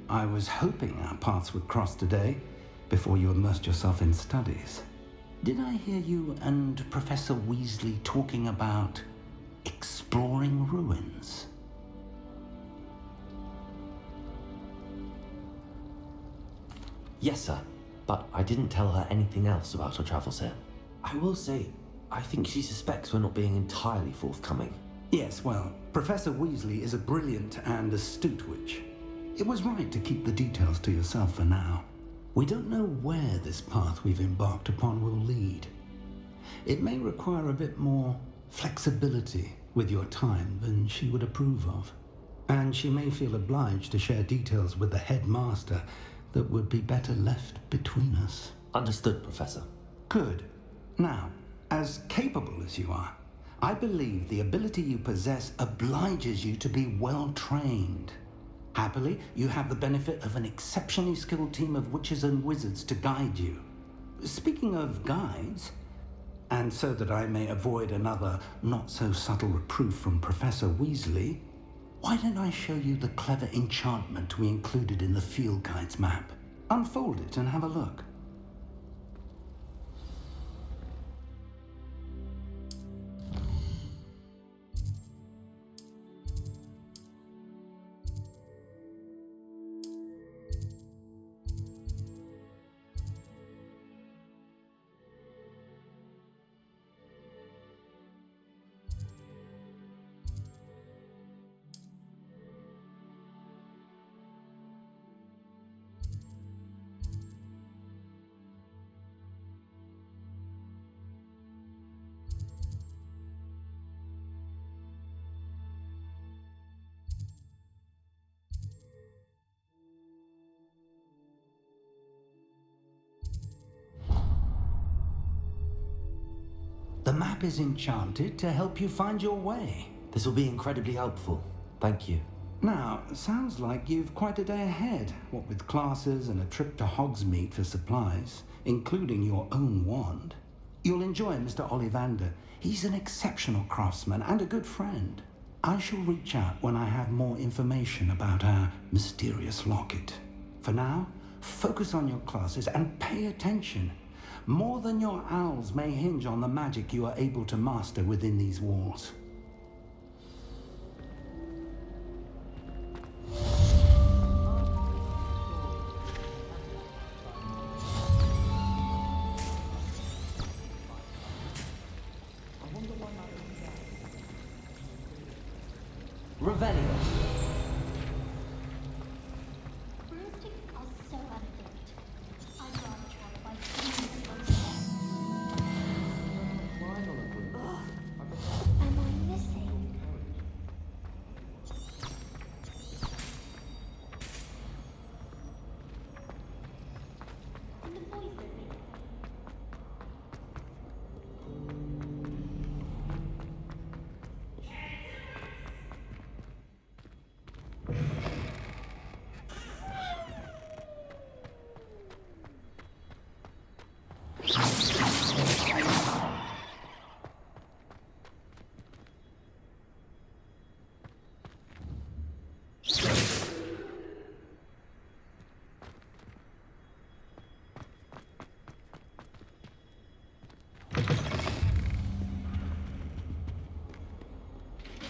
D: I was hoping our paths would cross today, before you immersed yourself in studies. Did I hear you and Professor Weasley talking about exploring ruins?
A: Yes, sir. But I didn't tell her anything else about our travels here. I will say, I think she suspects we're not being entirely forthcoming.
D: Yes, well, Professor Weasley is a brilliant and astute witch. It was right to keep the details to yourself for now. We don't know where this path we've embarked upon will lead. It may require a bit more flexibility with your time than she would approve of. And she may feel obliged to share details with the headmaster that would be better left between us.
A: Understood, Professor.
D: Good. Now, as capable as you are, I believe the ability you possess obliges you to be well trained. Happily, you have the benefit of an exceptionally skilled team of witches and wizards to guide you. Speaking of guides, and so that I may avoid another not-so-subtle reproof from Professor Weasley, why don't I show you the clever enchantment we included in the field guide's map? Unfold it and have a look. The map is enchanted to help you find your way.
A: This will be incredibly helpful. Thank you.
D: Now, sounds like you've quite a day ahead, what with classes and a trip to Hogsmeade for supplies, including your own wand. You'll enjoy Mr. Ollivander. He's an exceptional craftsman and a good friend. I shall reach out when I have more information about our mysterious locket. For now, focus on your classes and pay attention. More than your owls may hinge on the magic you are able to master within these walls.
A: Revelio.
N: Broomsticks are so elegant. I'd rather travel by Am I missing? And the boys don't make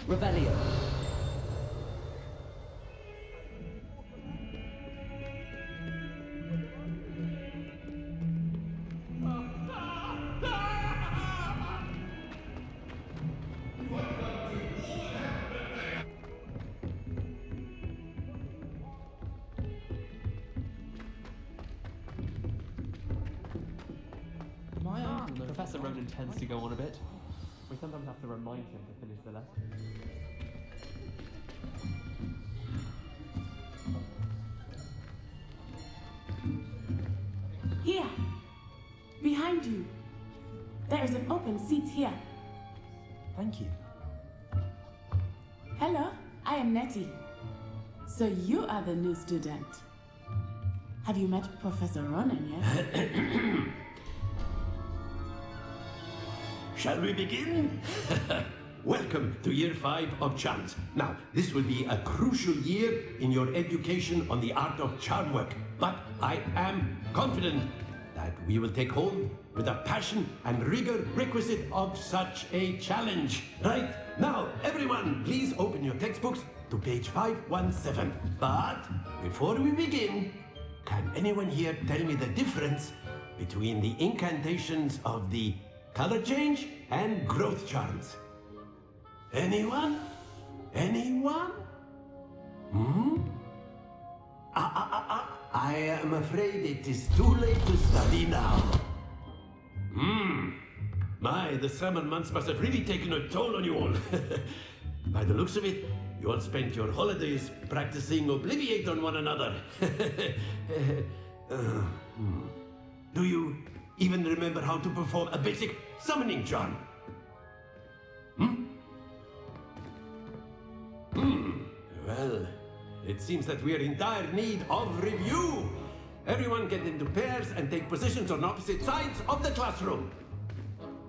O: Revelio.
P: Professor Ronan tends to go on a bit. We sometimes have to remind him to finish the lesson.
Q: Here! Behind you! There is an open seat here.
A: Thank you.
Q: Hello, I am Nettie. So you are the new student. Have you met Professor Ronan yet?
I: Shall we begin? Welcome to Year 5 of Charms. Now, this will be a crucial year in your education on the art of charm work. But I am confident that we will take hold with the passion and rigor requisite of such a challenge. Right, now, everyone, please open your textbooks to page 517. But before we begin, can anyone here tell me the difference between the incantations of the color change and growth charms? Anyone? Anyone? I am afraid it is too late to study now. My, the summer months must have really taken a toll on you all. By the looks of it, you all spent your holidays practicing Obliviate on one another. Do you even remember how to perform a basic summoning charm? Well, it seems that we are in dire need of review. Everyone get into pairs and take positions on opposite sides of the classroom.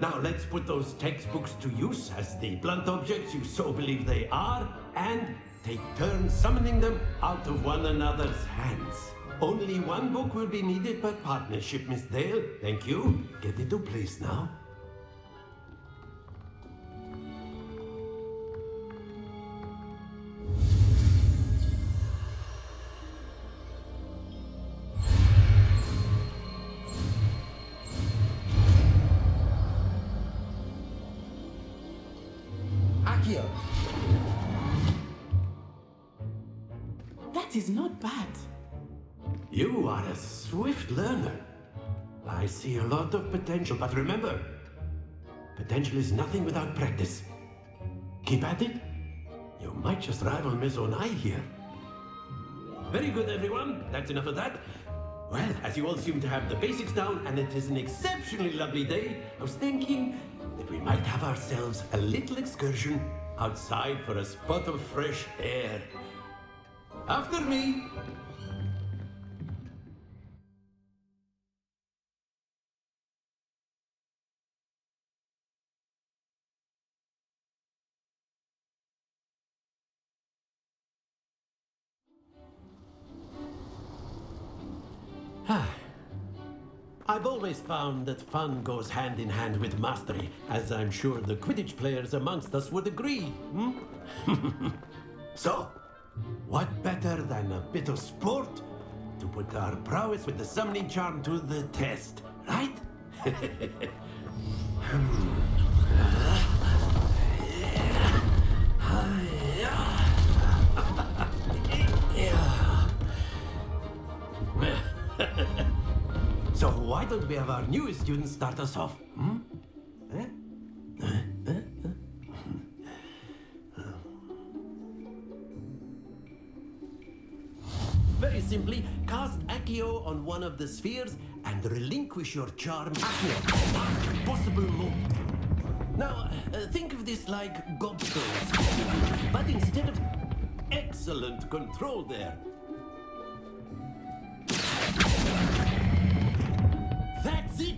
I: Now let's put those textbooks to use as the blunt objects you so believe they are, and take turns summoning them out of one another's hands. Only one book will be needed per partnership, Miss Dale. Thank you. Get into place now.
Q: Accio. That is not bad.
I: You are a swift learner. I see a lot of potential, but remember, potential is nothing without practice. Keep at it. You might just rival Miss Onai here. Very good, everyone. That's enough of that. Well, as you all seem to have the basics down, and it is an exceptionally lovely day, I was thinking that we might have ourselves a little excursion outside for a spot of fresh air. After me. I've always found that fun goes hand in hand with mastery, as I'm sure the Quidditch players amongst us would agree. So, what better than a bit of sport to put our prowess with the summoning charm to the test, right? So why don't we have our newest students start us off? Very simply, cast Accio on one of the spheres and relinquish your charm at the possible moment. Now, think of this like gobstones, but instead of excellent control there. That's it!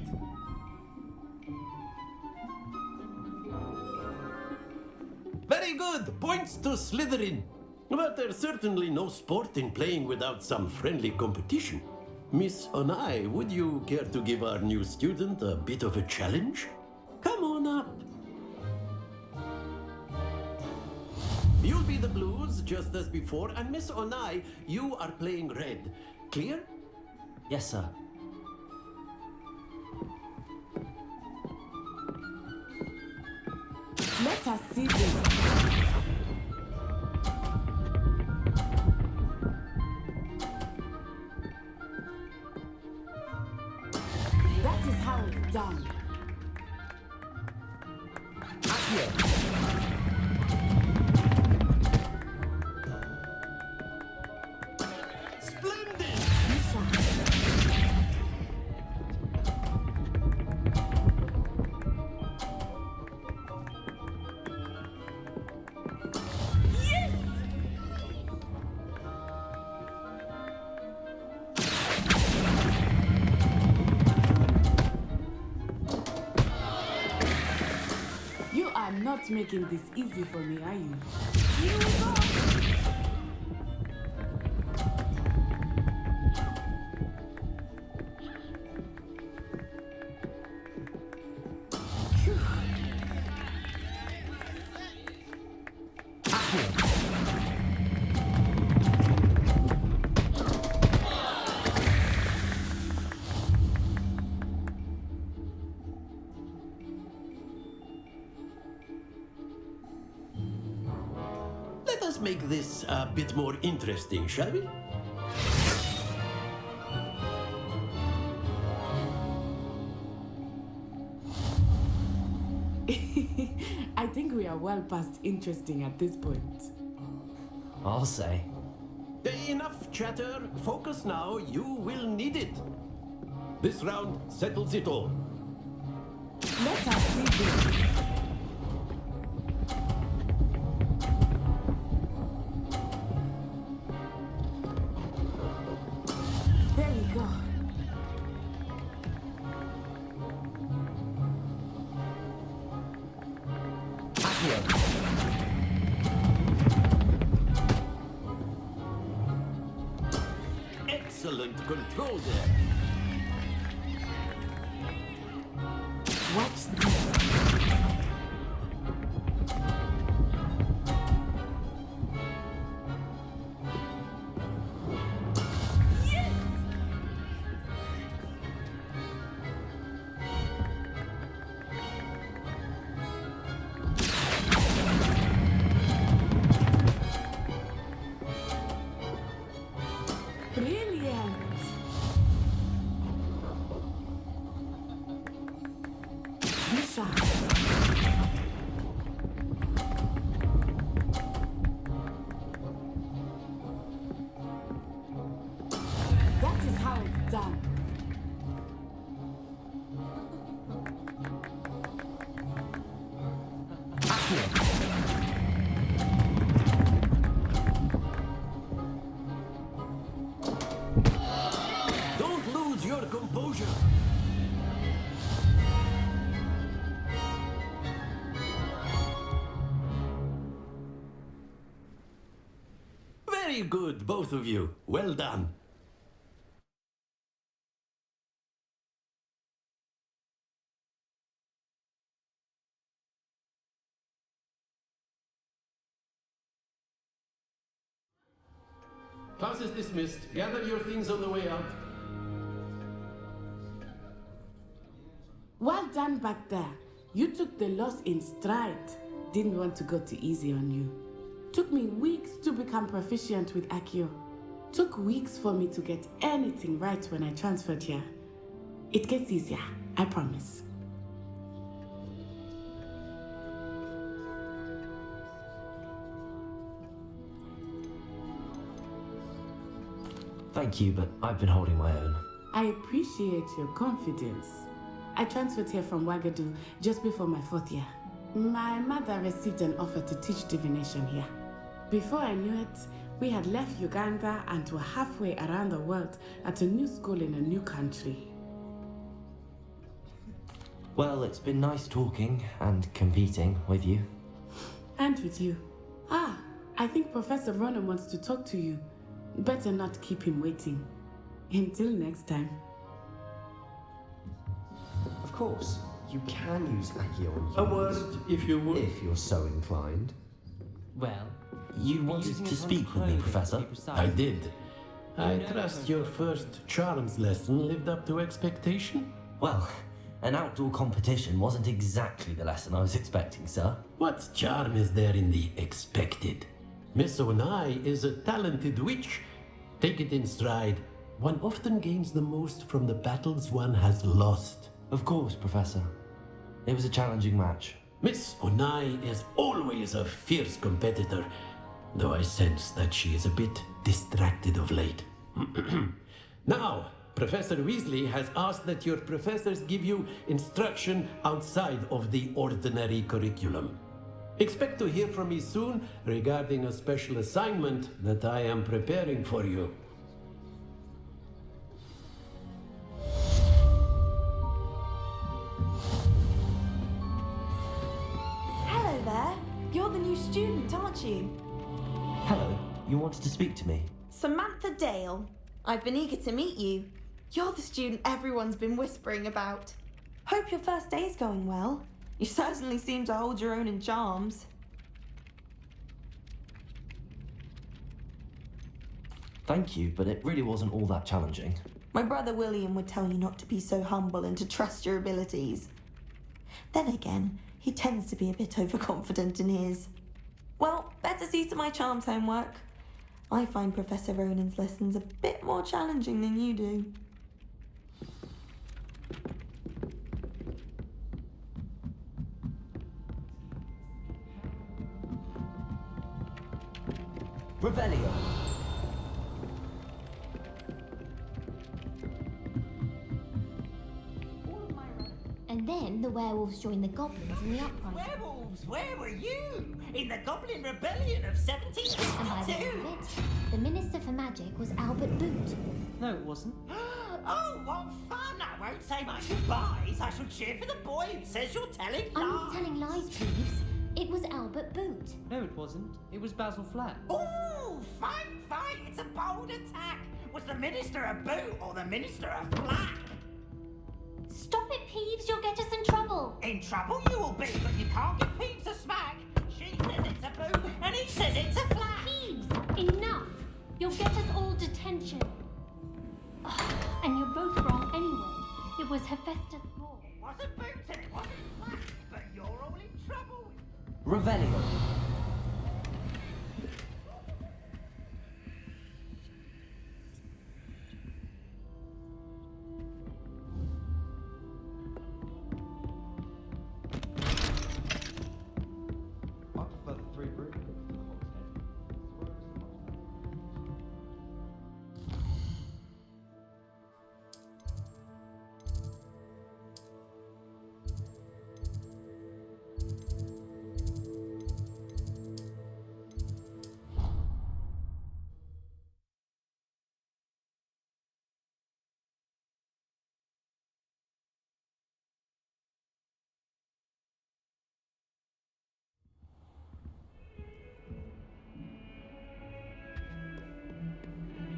I: Very good! Points to Slytherin. But there's certainly no sport in playing without some friendly competition. Miss Onai, would you care to give our new student a bit of a challenge? Come on up. You'll be the blues, just as before, and Miss Onai, you are playing red. Clear?
A: Yes, sir.
Q: Let us see this. That is how it's done. You are not making this easy for me, are you? Here we go.
I: Let us make this a bit more interesting, shall we?
Q: I think we are well past interesting at this point.
A: I'll say.
I: Enough chatter. Focus now. You will need it. This round settles it all.
Q: Let us see this. There we go.
I: Excellent control there.
Q: Watch this. Brilliant. Misha. That is how it's done.
I: Don't lose your composure. Very good, both of you. Well done. Class is dismissed. Gather your things on the way out.
Q: Well done back there. You took the loss in stride. Didn't want to go too easy on you. Took me weeks to become proficient with Accio. Took weeks for me to get anything right when I transferred here. It gets easier, I promise.
A: Thank you, but I've been holding my own.
Q: I appreciate your confidence. I transferred here from Ouagadougou just before my 4th year. My mother received an offer to teach divination here. Before I knew it, we had left Uganda and were halfway around the world at a new school in a new country.
A: Well, it's been nice talking and competing with you.
Q: And with you. Ah, I think Professor Ronan wants to talk to you. Better not keep him waiting. Until next time.
M: Of course, you can use Accio on humans.
I: A word, if you would.
M: If you're so inclined.
O: Well,
A: You wanted to speak with me, Professor?
I: I did. I trust your first charms lesson lived up to expectation?
A: Well, an outdoor competition wasn't exactly the lesson I was expecting, sir.
I: What charm is there in the expected? Miss Onai is a talented witch. Take it in stride. One often gains the most from the battles one has lost.
A: Of course, Professor. It was a challenging match.
I: Miss Onai is always a fierce competitor, though I sense that she is a bit distracted of late. Now, Professor Weasley has asked that your professors give you instruction outside of the ordinary curriculum. Expect to hear from me soon regarding a special assignment that I am preparing for you.
B: Hello there. You're the new student, aren't you?
A: Hello, you wanted to speak to me?
B: Samantha Dale. I've been eager to meet you. You're the student everyone's been whispering about. Hope your first day's going well. You certainly seem to hold your own in charms.
A: Thank you, but it really wasn't all that challenging.
B: My brother William would tell you not to be so humble and to trust your abilities. Then again, he tends to be a bit overconfident in his. Well, better see to my charms homework. I find Professor Ronan's lessons a bit more challenging than you do.
A: Revelio.
R: And then the werewolves joined the goblins in the uprising.
K: Werewolves, where were you? In the Goblin Rebellion of
R: And by the end
K: 1752?
R: of it, the Minister for Magic was Albert Boot.
O: No, it wasn't.
K: Oh, what fun! I won't say my goodbyes. I shall cheer for the boy who says you're telling lies.
R: I'm not telling lies, Peeves. It was Albert Boot.
O: No, it wasn't. It was Basil Flat.
K: Oh, fight! It's a bold attack. Was the Minister a boot or the Minister a flack?
R: Stop it, Peeves. You'll get us in trouble.
K: In trouble you will be, but you can't give Peeves a smack. She says it's a boot, and he says it's a flack.
R: Peeves, enough. You'll get us all detention. And you're both wrong anyway. It was Hephaestus' ball.
K: It wasn't boot and it wasn't flack, but you're all in trouble.
A: Revelio.
P: I prefer the 3 brew.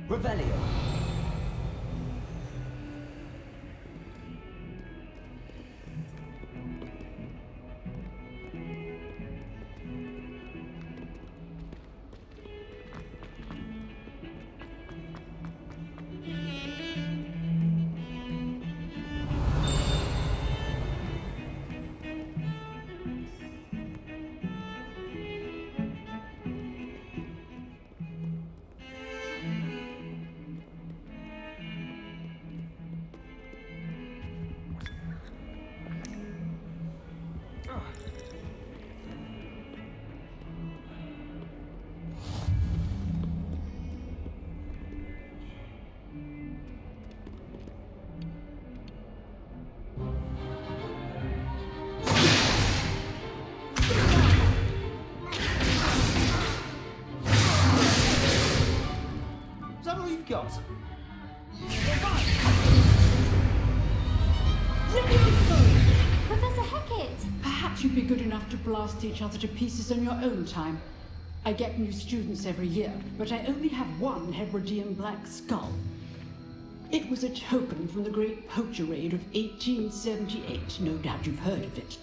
A: Revelio.
L: Is that all you've got?
R: Professor Hecat!
S: Perhaps you'd be good enough to blast each other to pieces on your own time. I get new students every year, but I only have one Hebridean black skull. It was a token from the Great Poacher Raid of 1878. No doubt you've heard of it.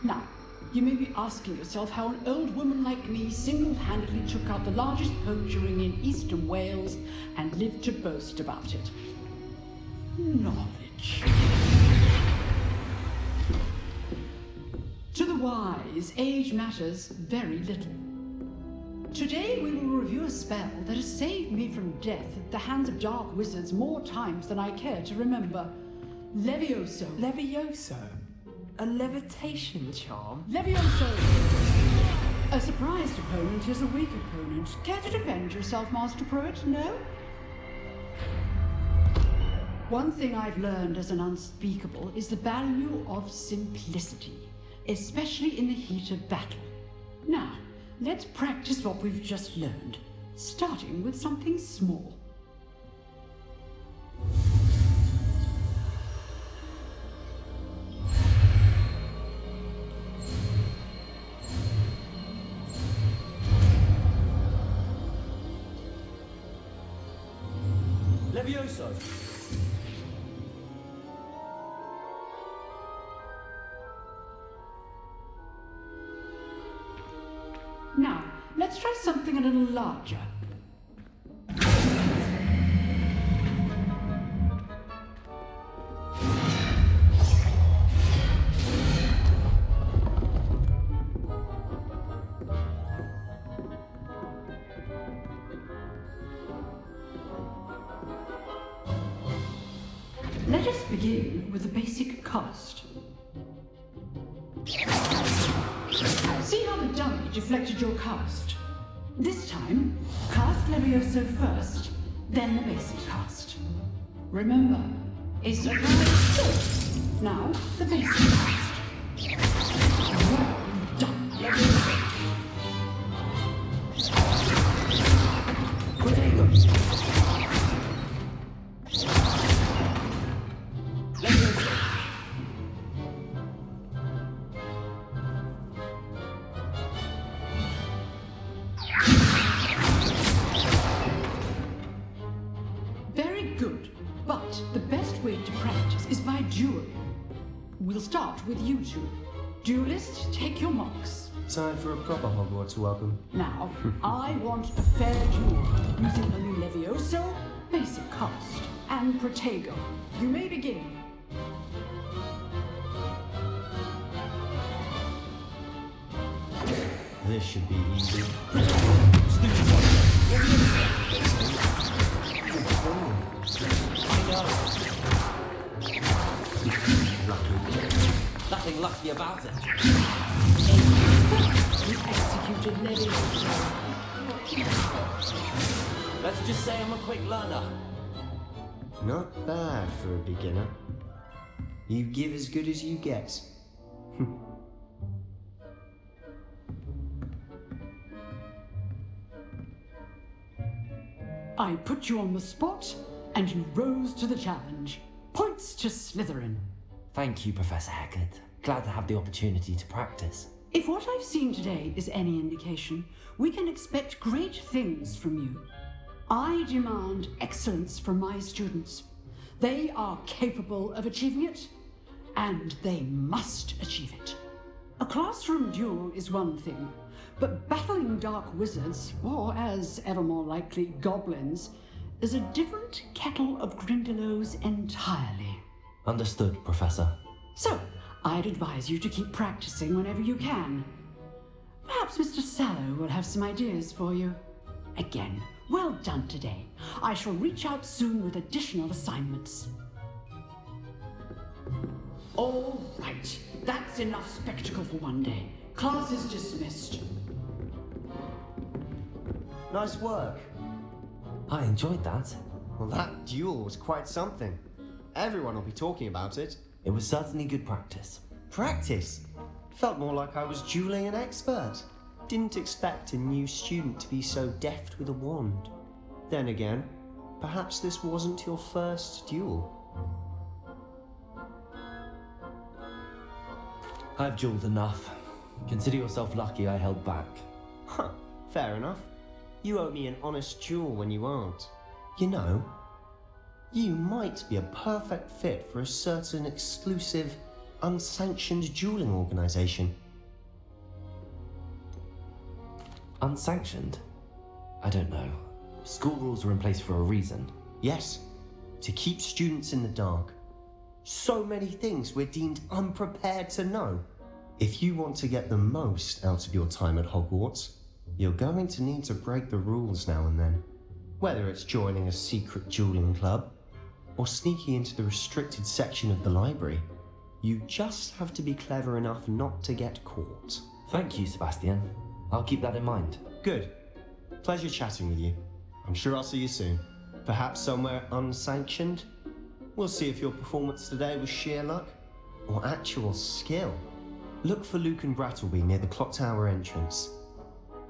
S: Now, you may be asking yourself how an old woman like me single-handedly took out the largest poacher ring in eastern Wales and lived to boast about it. Knowledge. To the wise, age matters very little. Today we will review a spell that has saved me from death at the hands of dark wizards more times than I care to remember. Levioso.
C: Levioso? A levitation charm?
S: Levioso! A surprised opponent is a weak opponent. Care to defend yourself, Master Pruitt? No? One thing I've learned as an unspeakable is the value of simplicity, especially in the heat of battle. Now, let's practice what we've just learned, starting with something small.
A: Levioso!
S: Now, let's try something a little larger. Let us begin with the basic cast. See how the dummy deflected your cast? This time, cast Levioso first, then the basic cast. Remember, a surprise. Now, the basic cast. Well done, Levioso.
A: Potato!
S: Very good, but the best way to practice is by dueling. We'll start with you two. Duelists, take your marks.
M: Time for a proper Hogwarts welcome.
S: Now, I want a fair duel, using only Levioso, basic cast, and Protego. You may begin.
M: This should be easy.
A: Nothing lucky about it.
S: You executed Levioso.
A: Let's just say I'm a quick learner.
M: Not bad for a beginner. You give as good as you get.
S: I put you on the spot, and you rose to the challenge. Points to Slytherin.
A: Thank you, Professor Hecat. Glad to have the opportunity to practice.
S: If what I've seen today is any indication, we can expect great things from you. I demand excellence from my students. They are capable of achieving it, and they must achieve it. A classroom duel is one thing, but battling dark wizards, or as ever more likely, goblins, is a different kettle of Grindylows entirely.
A: Understood, Professor.
S: So, I'd advise you to keep practicing whenever you can. Perhaps Mr. Sallow will have some ideas for you. Again, well done today. I shall reach out soon with additional assignments. All right, that's enough spectacle for one day. Class is dismissed.
M: Nice work.
A: I enjoyed that.
M: Well, that duel was quite something. Everyone will be talking about it.
A: It was certainly good practice.
M: Practice? Felt more like I was dueling an expert. Didn't expect a new student to be so deft with a wand. Then again, perhaps this wasn't your first duel.
A: I've dueled enough. Consider yourself lucky I held back.
M: Huh, fair enough. You owe me an honest duel when you aren't. You know, you might be a perfect fit for a certain exclusive, unsanctioned dueling organization.
A: Unsanctioned? I don't know. School rules are in place for a reason.
M: Yes, to keep students in the dark. So many things we're deemed unprepared to know. If you want to get the most out of your time at Hogwarts, you're going to need to break the rules now and then. Whether it's joining a secret dueling club, or sneaking into the restricted section of the library, you just have to be clever enough not to get caught.
A: Thank you, Sebastian. I'll keep that in mind.
M: Good. Pleasure chatting with you. I'm sure I'll see you soon. Perhaps somewhere unsanctioned? We'll see if your performance today was sheer luck or actual skill. Look for Luke and Brattleby near the clock tower entrance,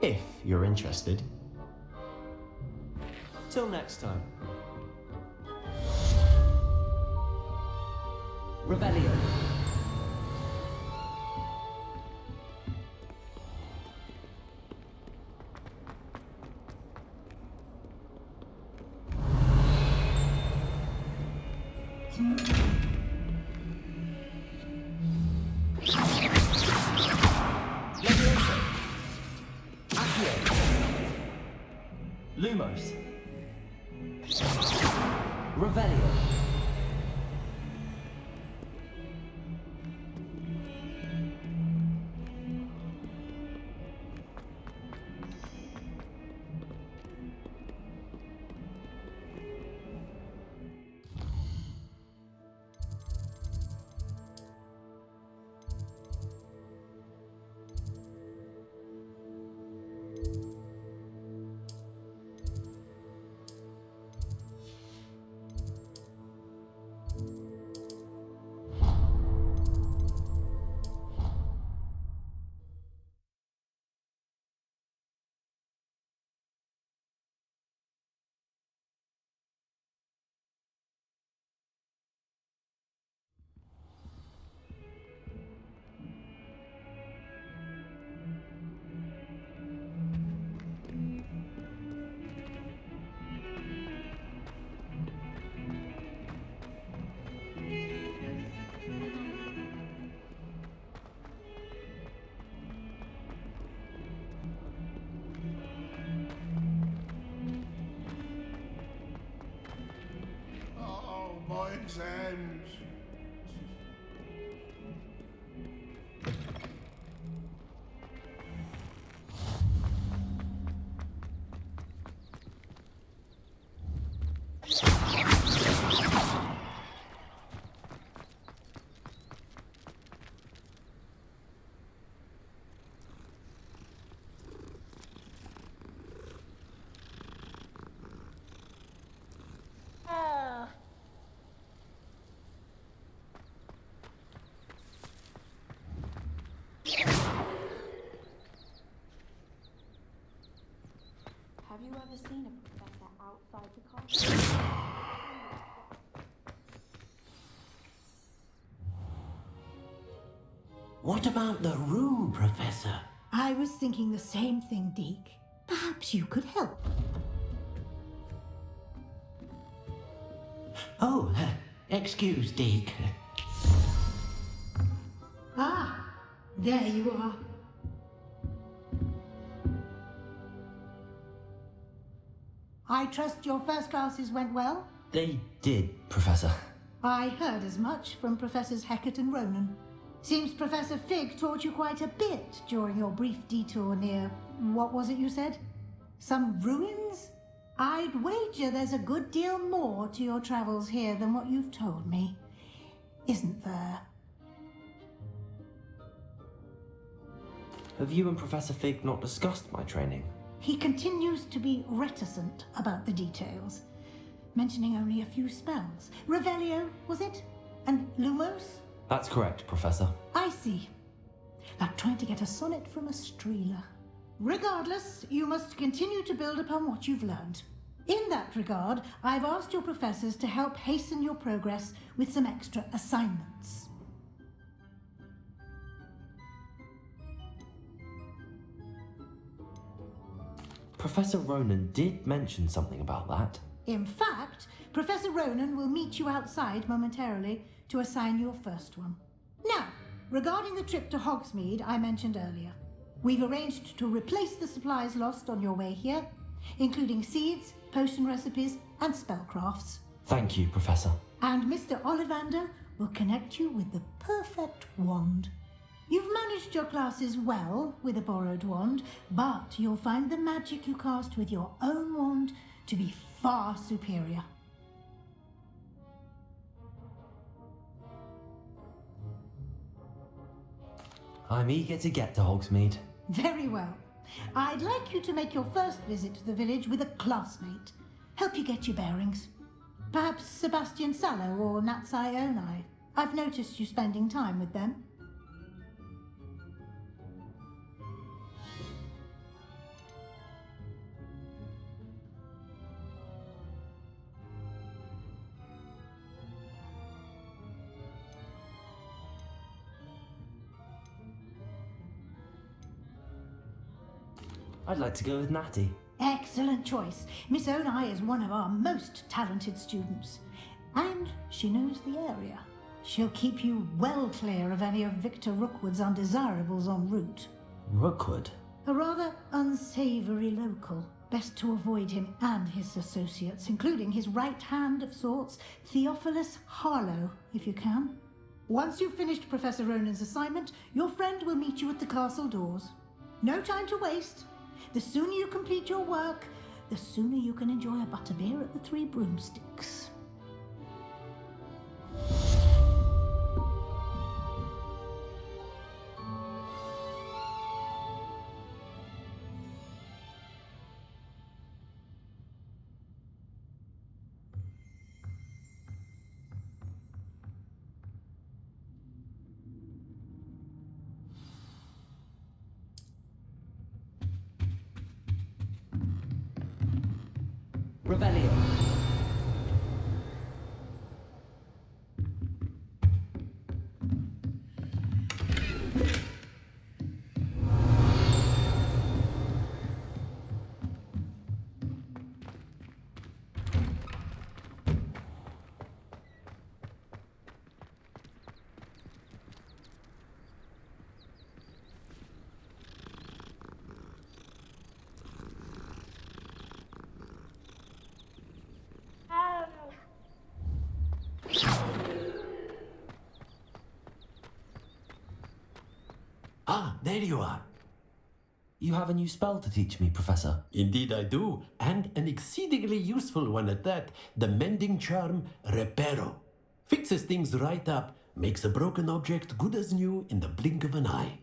M: if you're interested. Till next time.
O: Revelio.
A: Lumos. Revelio.
T: My exams.
B: Have you ever seen a professor outside the classroom?
K: What about the room, Professor?
J: I was thinking the same thing, Deke. Perhaps you could help.
K: Oh, excuse, Deke.
J: Ah, there you are. I trust your first classes went well?
A: They did, Professor.
J: I heard as much from Professors Hecat and Ronan. Seems Professor Fig taught you quite a bit during your brief detour near... what was it you said? Some ruins? I'd wager there's a good deal more to your travels here than what you've told me. Isn't there?
A: Have you and Professor Fig not discussed my training?
J: He continues to be reticent about the details, mentioning only a few spells. Revelio, was it? And Lumos?
A: That's correct, Professor.
J: I see. Like trying to get a sonnet from a streeler. Regardless, you must continue to build upon what you've learned. In that regard, I've asked your professors to help hasten your progress with some extra assignments.
A: Professor Ronan did mention something about that.
J: In fact, Professor Ronan will meet you outside momentarily to assign your first one. Now, regarding the trip to Hogsmeade I mentioned earlier, We've arranged to replace the supplies lost on your way here, including seeds, potion recipes, and spellcrafts.
A: Thank you, Professor.
J: And Mr. Ollivander will connect you with the perfect wand. You've managed your classes well with a borrowed wand, but you'll find the magic you cast with your own wand to be far superior.
A: I'm eager to get to Hogsmeade.
J: Very well. I'd like you to make your first visit to the village with a classmate. Help you get your bearings. Perhaps Sebastian Sallow or Natsai Onai. I've noticed you spending time with them.
A: I'd like to go with Natty.
J: Excellent choice. Miss Onai is one of our most talented students. And she knows the area. She'll keep you well clear of any of Victor Rookwood's undesirables en route.
A: Rookwood?
J: A rather unsavoury local. Best to avoid him and his associates, including his right hand of sorts, Theophilus Harlow, if you can. Once you've finished Professor Ronan's assignment, your friend will meet you at the castle doors. No time to waste. The sooner you complete your work, the sooner you can enjoy a butterbeer at the Three Broomsticks.
A: Revelio.
I: Ah, there you are.
A: You have a new spell to teach me, Professor.
I: Indeed I do, and an exceedingly useful one at that. The mending charm, Reparo. Fixes things right up, makes a broken object good as new in the blink of an eye.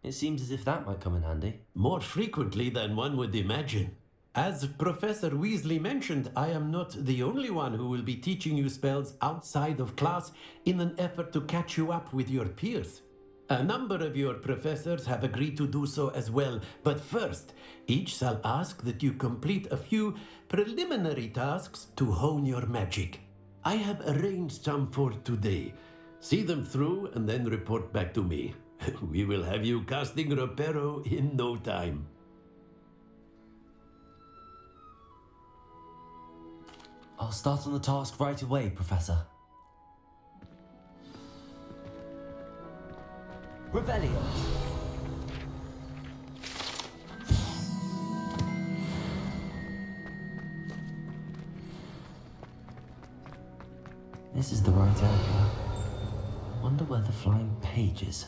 A: It seems as if that might come in handy.
I: More frequently than one would imagine. As Professor Weasley mentioned, I am not the only one who will be teaching you spells outside of class in an effort to catch you up with your peers. A number of your professors have agreed to do so as well, but first, each shall ask that you complete a few preliminary tasks to hone your magic. I have arranged some for today. See them through and then report back to me. We will have you casting Reparo in no time.
A: I'll start on the task right away, Professor. Revelio. This is the right area. Wonder where the flying page is.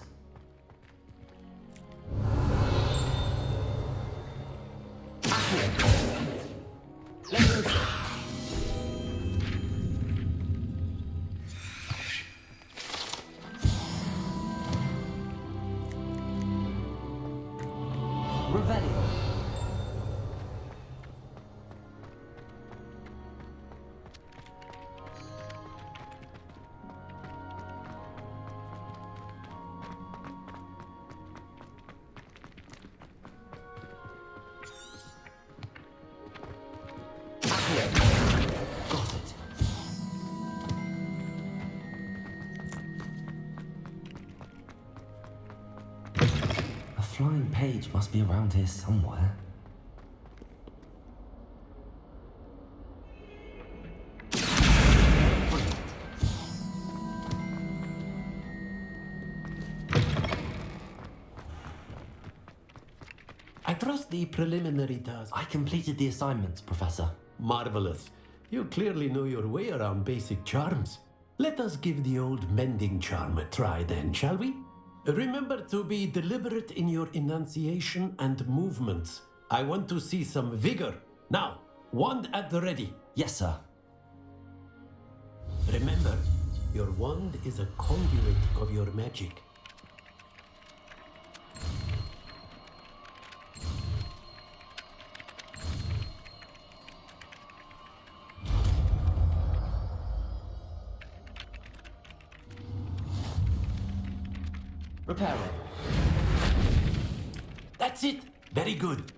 A: Let's go. Revelio. Got it. A flying page must be around here somewhere.
I: trust the preliminary task.
A: I completed the assignments, Professor.
I: Marvelous. You clearly know your way around basic charms. Let us give the old mending charm a try then, shall we? Remember to be deliberate in your enunciation and movements. I want to see some vigor. Now, wand at the ready.
A: Yes, sir.
I: Remember, your wand is a conduit of your magic.
A: Repairing.
I: That's it. Very good.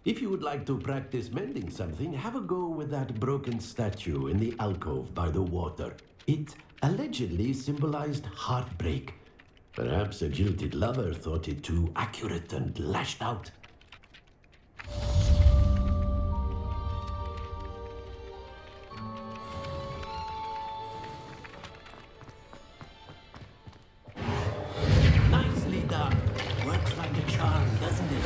I: If you would like to practice mending something, have a go with that broken statue in the alcove by the water. It allegedly symbolized heartbreak. Perhaps a jilted lover thought it too accurate and lashed out. Nicely done. Works like a charm, doesn't it?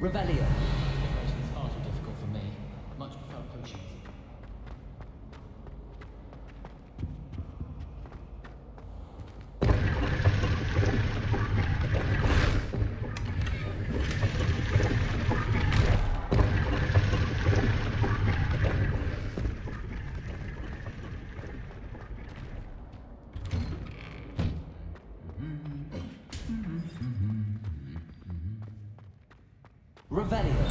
A: Revelio.
P: It's far too difficult for me. Much prefer potions.
A: Revelio.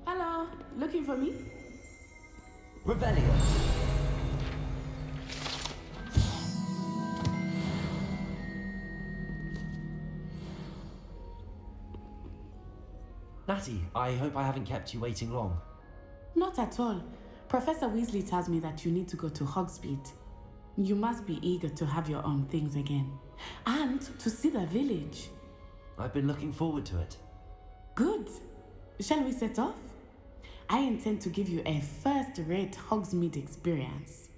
Q: Hello, looking for me?
A: Revelio. Natty, I hope I haven't kept you waiting long.
Q: Not at all. Professor Weasley tells me that you need to go to Hogsmeade. You must be eager to have your own things again. And to see the village.
A: I've been looking forward to it.
Q: Good. Shall we set off? I intend to give you a first-rate Hogsmeade experience.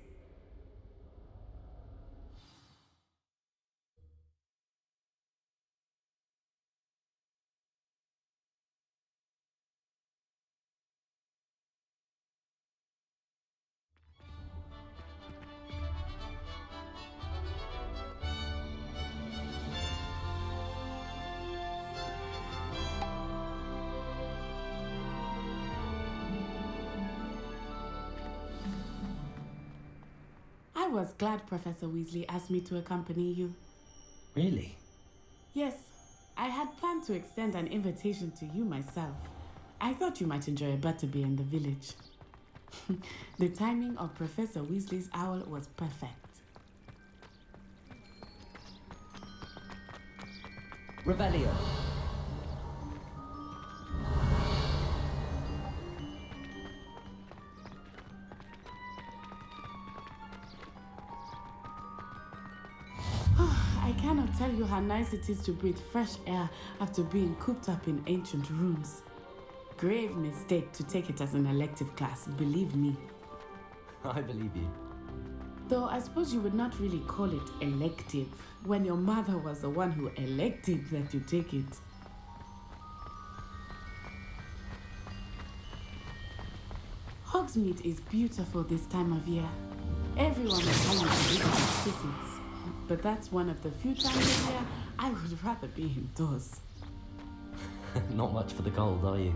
Q: I was glad Professor Weasley asked me to accompany you.
A: Really?
Q: Yes, I had planned to extend an invitation to you myself. I thought you might enjoy a butterbeer in the village. The timing of Professor Weasley's owl was perfect.
A: Revelio.
Q: I cannot tell you how nice it is to breathe fresh air after being cooped up in ancient rooms. Grave mistake to take it as an elective class, believe me.
A: I believe you.
Q: Though I suppose you would not really call it elective when your mother was the one who elected that you take it. Hogsmeade is beautiful this time of year. Everyone is coming to visit at Christmas. But that's one of the few times of year I would rather be indoors.
A: Not much for the cold, are you?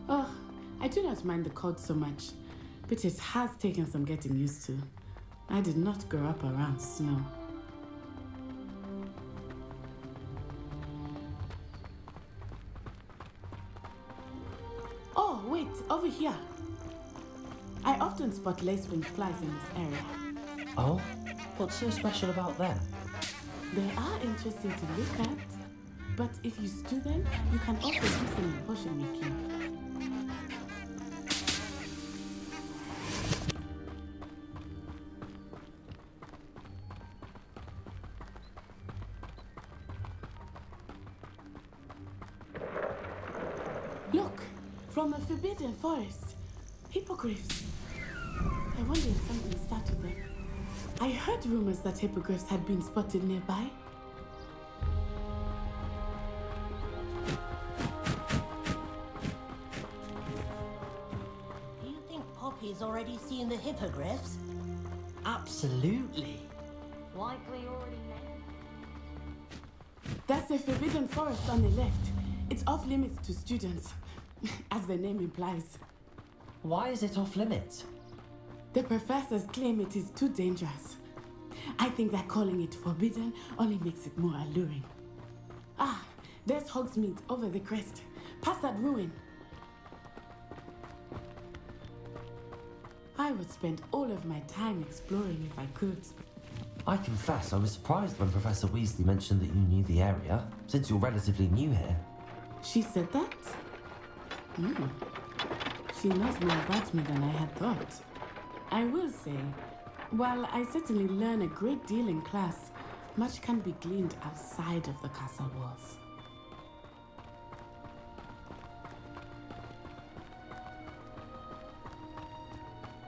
Q: Oh, I do not mind the cold so much, but it has taken some getting used to. I did not grow up around snow. Oh, wait, over here. I often spot lacewing flies in this area.
A: Oh? What's so special about them?
Q: They are interesting to look at, but if you stew them, you can also use them in potion making. Look, from the Forbidden Forest, hippogriffs. I wonder if something started them. I heard rumors that hippogriffs had been spotted nearby.
U: Do you think Poppy's already seen the hippogriffs?
C: Absolutely.
R: Likely already met.
Q: That's the Forbidden Forest on the left. It's off limits to students, as the name implies.
A: Why is it off limits?
Q: The professors claim it is too dangerous. I think that calling it forbidden only makes it more alluring. Ah, there's Hogsmeade over the crest. Past that ruin. I would spend all of my time exploring if I could.
A: I confess I was surprised when Professor Weasley mentioned that you knew the area, since you're relatively new here.
Q: She said that? She knows more about me than I had thought. I will say, while I certainly learn a great deal in class, much can be gleaned outside of the castle walls.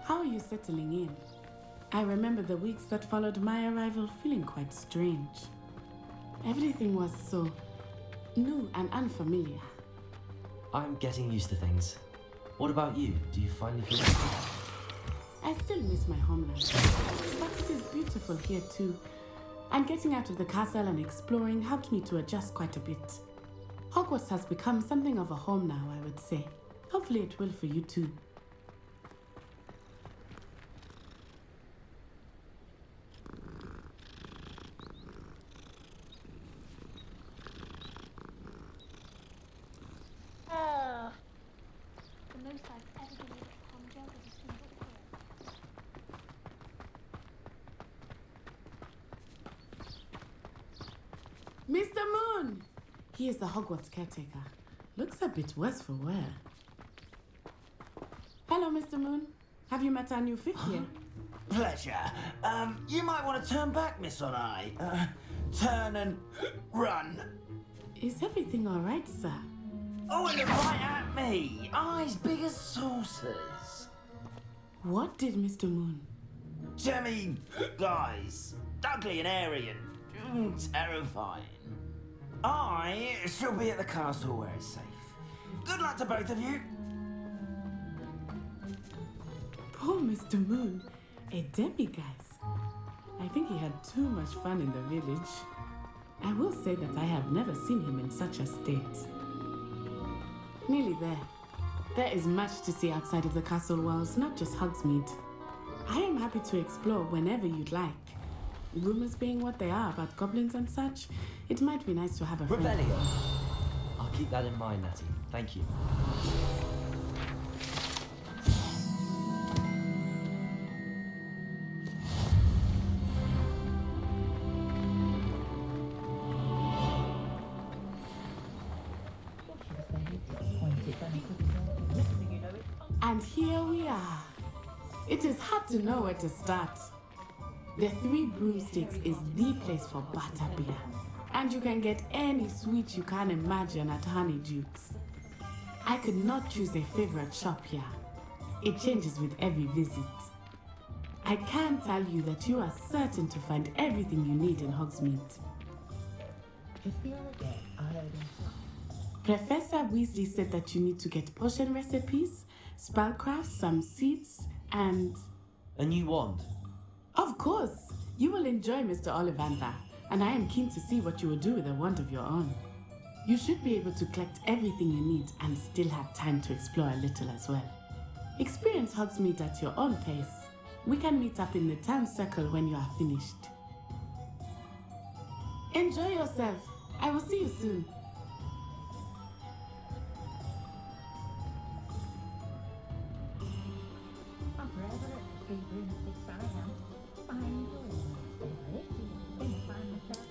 Q: How are you settling in? I remember the weeks that followed my arrival feeling quite strange. Everything was so new and unfamiliar.
A: I'm getting used to things. What about you? Do you finally feel...
Q: I still miss my homeland, but it is beautiful here too. And getting out of the castle and exploring helped me to adjust quite a bit. Hogwarts has become something of a home now, I would say. Hopefully it will for you too.
R: The most I've ever been able to conjure was a single colour.
Q: Mr. Moon! He is the Hogwarts caretaker. Looks a bit worse for wear. Hello, Mr. Moon. Have you met our new fifth year?
K: Pleasure. You might want to turn back, Miss On-Eye. Turn and run.
Q: Is everything all right, sir?
K: Oh, and right at me. Eyes big as saucers.
Q: What did Mr. Moon?
K: Jemmy, guys. Ugly and airy and terrifying. I shall be at the castle where it's safe. Good luck to both of you.
Q: Poor Mr. Moon. A demiguise. I think he had too much fun in the village. I will say that I have never seen him in such a state. Nearly there. There is much to see outside of the castle walls, not just Hogsmeade. I am happy to explore whenever you'd like. Rumors being what they are about goblins and such, it might be nice to have a friend.
A: Revelio! I'll keep that in mind, Natty. Thank you.
Q: And here we are. It is hard to know where to start. The Three Broomsticks is the place for butterbeer. And you can get any sweet you can imagine at Honeydukes. I could not choose a favorite shop here. It changes with every visit. I can tell you that you are certain to find everything you need in Hogsmeade.
H: Just the other day, I heard him
Q: Professor Weasley said that you need to get potion recipes, spellcraft, some seeds, and...
A: A new wand?
Q: Of course! You will enjoy Mr. Ollivander, and I am keen to see what you will do with a wand of your own. You should be able to collect everything you need and still have time to explore a little as well. Experience Hogsmeade at your own pace. We can meet up in the town circle when you are finished. Enjoy yourself. I will see you soon.
H: I'm forever at the Three Broomsticks I am. I enjoy it. Then I find myself.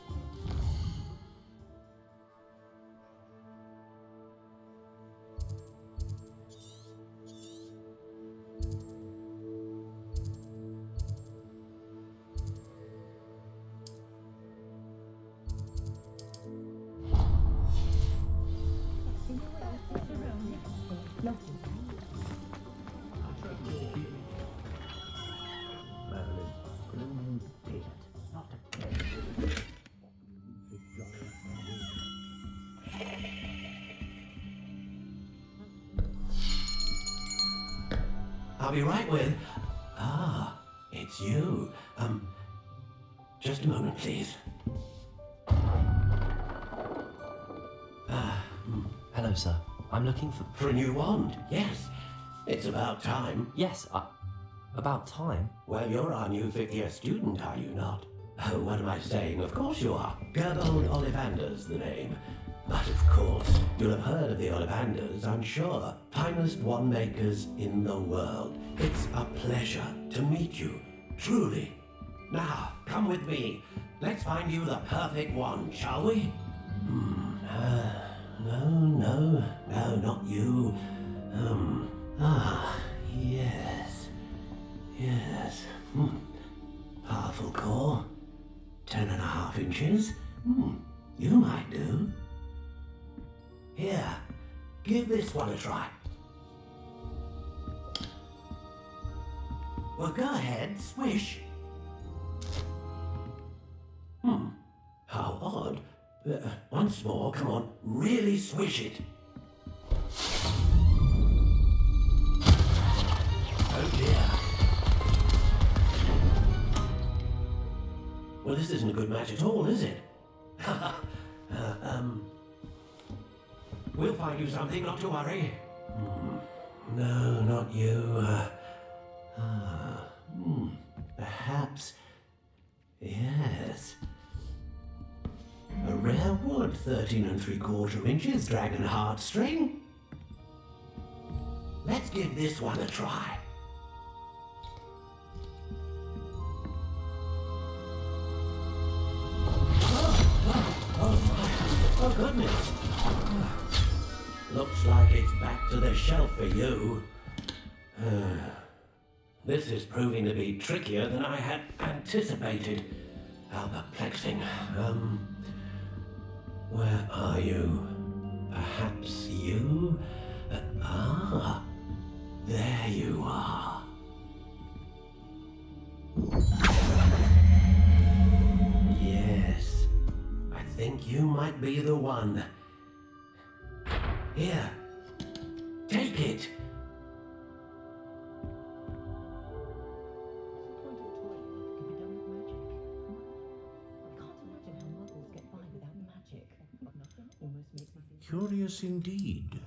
I: I'll be right with... Ah, it's you. Just a moment, please.
A: Hello, sir. I'm looking for...
I: For a new wand, yes. It's about time.
A: Yes, about time?
I: Well, you're our new fifth-year student, are you not? Oh, what am I saying? Of course you are. Gerbold Ollivander's the name. But of course, you'll have heard of the Ollivanders, I'm sure. Finest wand makers in the world. It's a pleasure to meet you, truly. Now, come with me. Let's find you the perfect wand, shall we? No, not you. Yes. Powerful core. 10.5 inches. You might do. Here, give this one a try. Well, go ahead, swish. How odd. Once more, come on, really swish it. Oh dear. Well, this isn't a good match at all, is it? We'll find you something, not to worry. No, not you. Perhaps... Yes. A rare wood, 13 3/4 inches, dragon heartstring. Let's give this one a try. Oh goodness. Looks like it's back to the shelf for you. This is proving to be trickier than I had anticipated. How perplexing. Where are you? Perhaps you? There you are. Yes, I think you might be the one. Here, take it.
F: Curious indeed.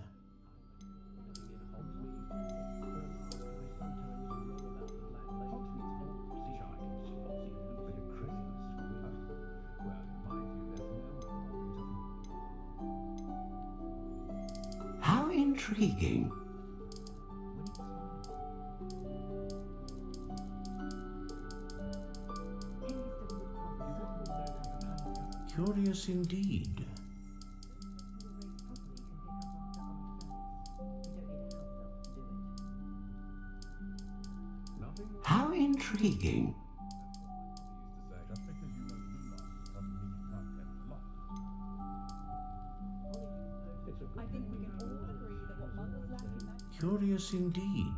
I: How intriguing.
F: Curious indeed.
I: How intriguing.
D: Curious indeed.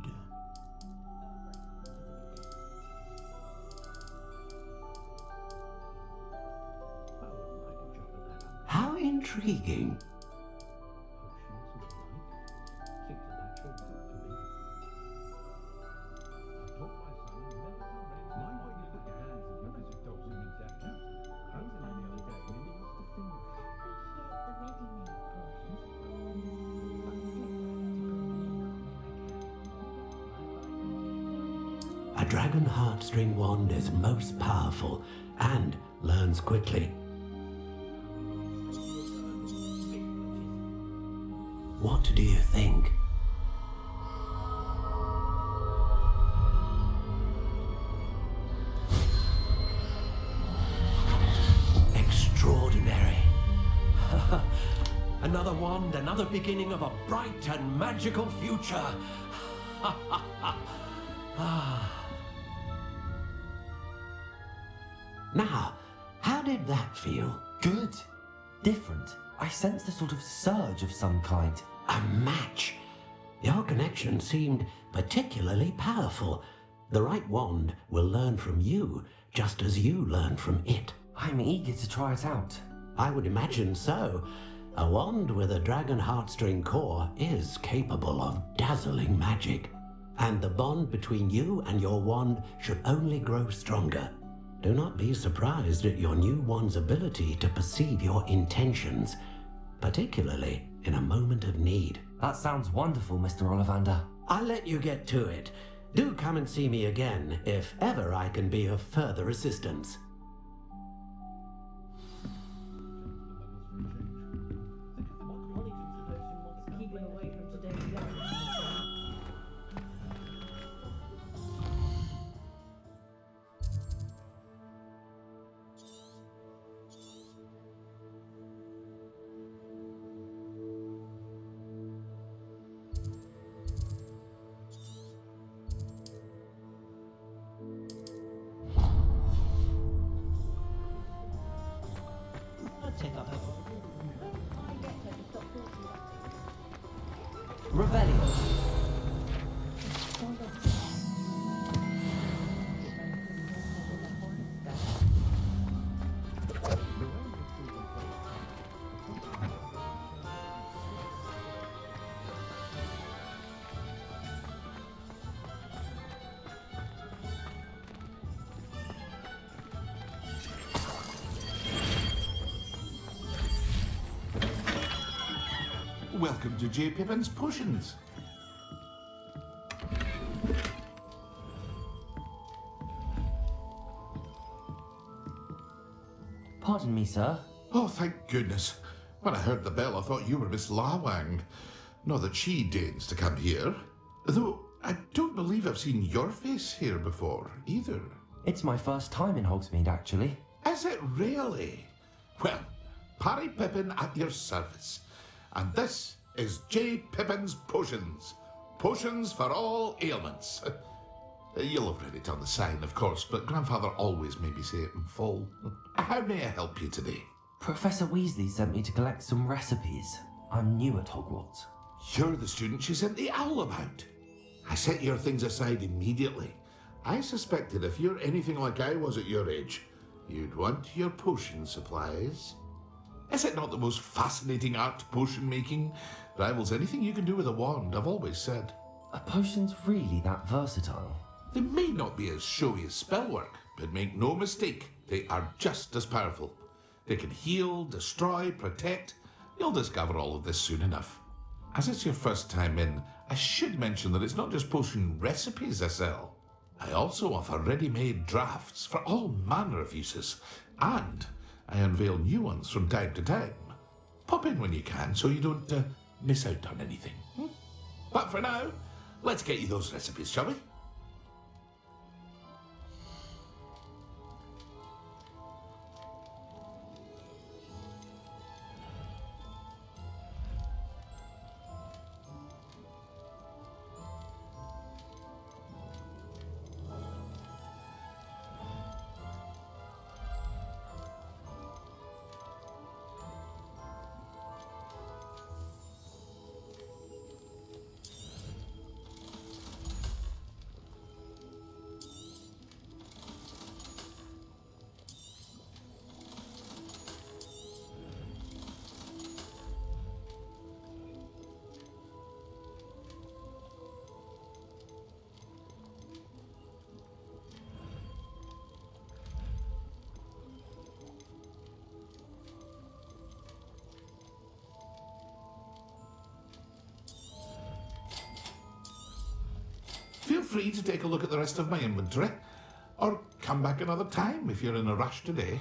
I: How intriguing. A dragon heartstring wand is most powerful and learns quickly. What do you think? Extraordinary. Another wand, another beginning of a bright and magical future. Now, how did that feel?
A: Good. Different. I sensed a sort of surge of some kind.
I: A match. Your connection seemed particularly powerful. The right wand will learn from you, just as you learn from it.
A: I'm eager to try it out.
I: I would imagine so. A wand with a dragon heartstring core is capable of dazzling magic. And the bond between you and your wand should only grow stronger. Do not be surprised at your new wand's ability to perceive your intentions, particularly in a moment of need.
A: That sounds wonderful, Mr. Ollivander.
I: I'll let you get to it. Do come and see me again if ever I can be of further assistance.
A: Revelio.
T: Welcome to J. Pippin's Potions.
A: Pardon me, sir.
T: Oh, thank goodness. When I heard the bell, I thought you were Miss Lawang. Not that she deigns to come here. Though I don't believe I've seen your face here before, either.
A: It's my first time in Hogsmeade, actually.
T: Is it really? Well, Parry Pippin at your service. And this is J. Pippin's Potions. Potions for all ailments. You'll have read it on the sign, of course, but Grandfather always made me say it in full. How may I help you today?
A: Professor Weasley sent me to collect some recipes. I'm new at Hogwarts.
T: You're the student she sent the owl about. I set your things aside immediately. I suspected if you're anything like I was at your age, you'd want your potion supplies. Is it not the most fascinating art, potion making? Rivals anything you can do with a wand, I've always said.
A: Are potions really that versatile?
T: They may not be as showy as spellwork, but make no mistake, they are just as powerful. They can heal, destroy, protect. You'll discover all of this soon enough. As it's your first time in, I should mention that it's not just potion recipes I sell. I also offer ready-made drafts for all manner of uses, and I unveil new ones from time to time. Pop in when you can so you don't miss out on anything. But for now, let's get you those recipes, shall we? free to take a look at the rest of my inventory, or come back another time if you're in a rush today.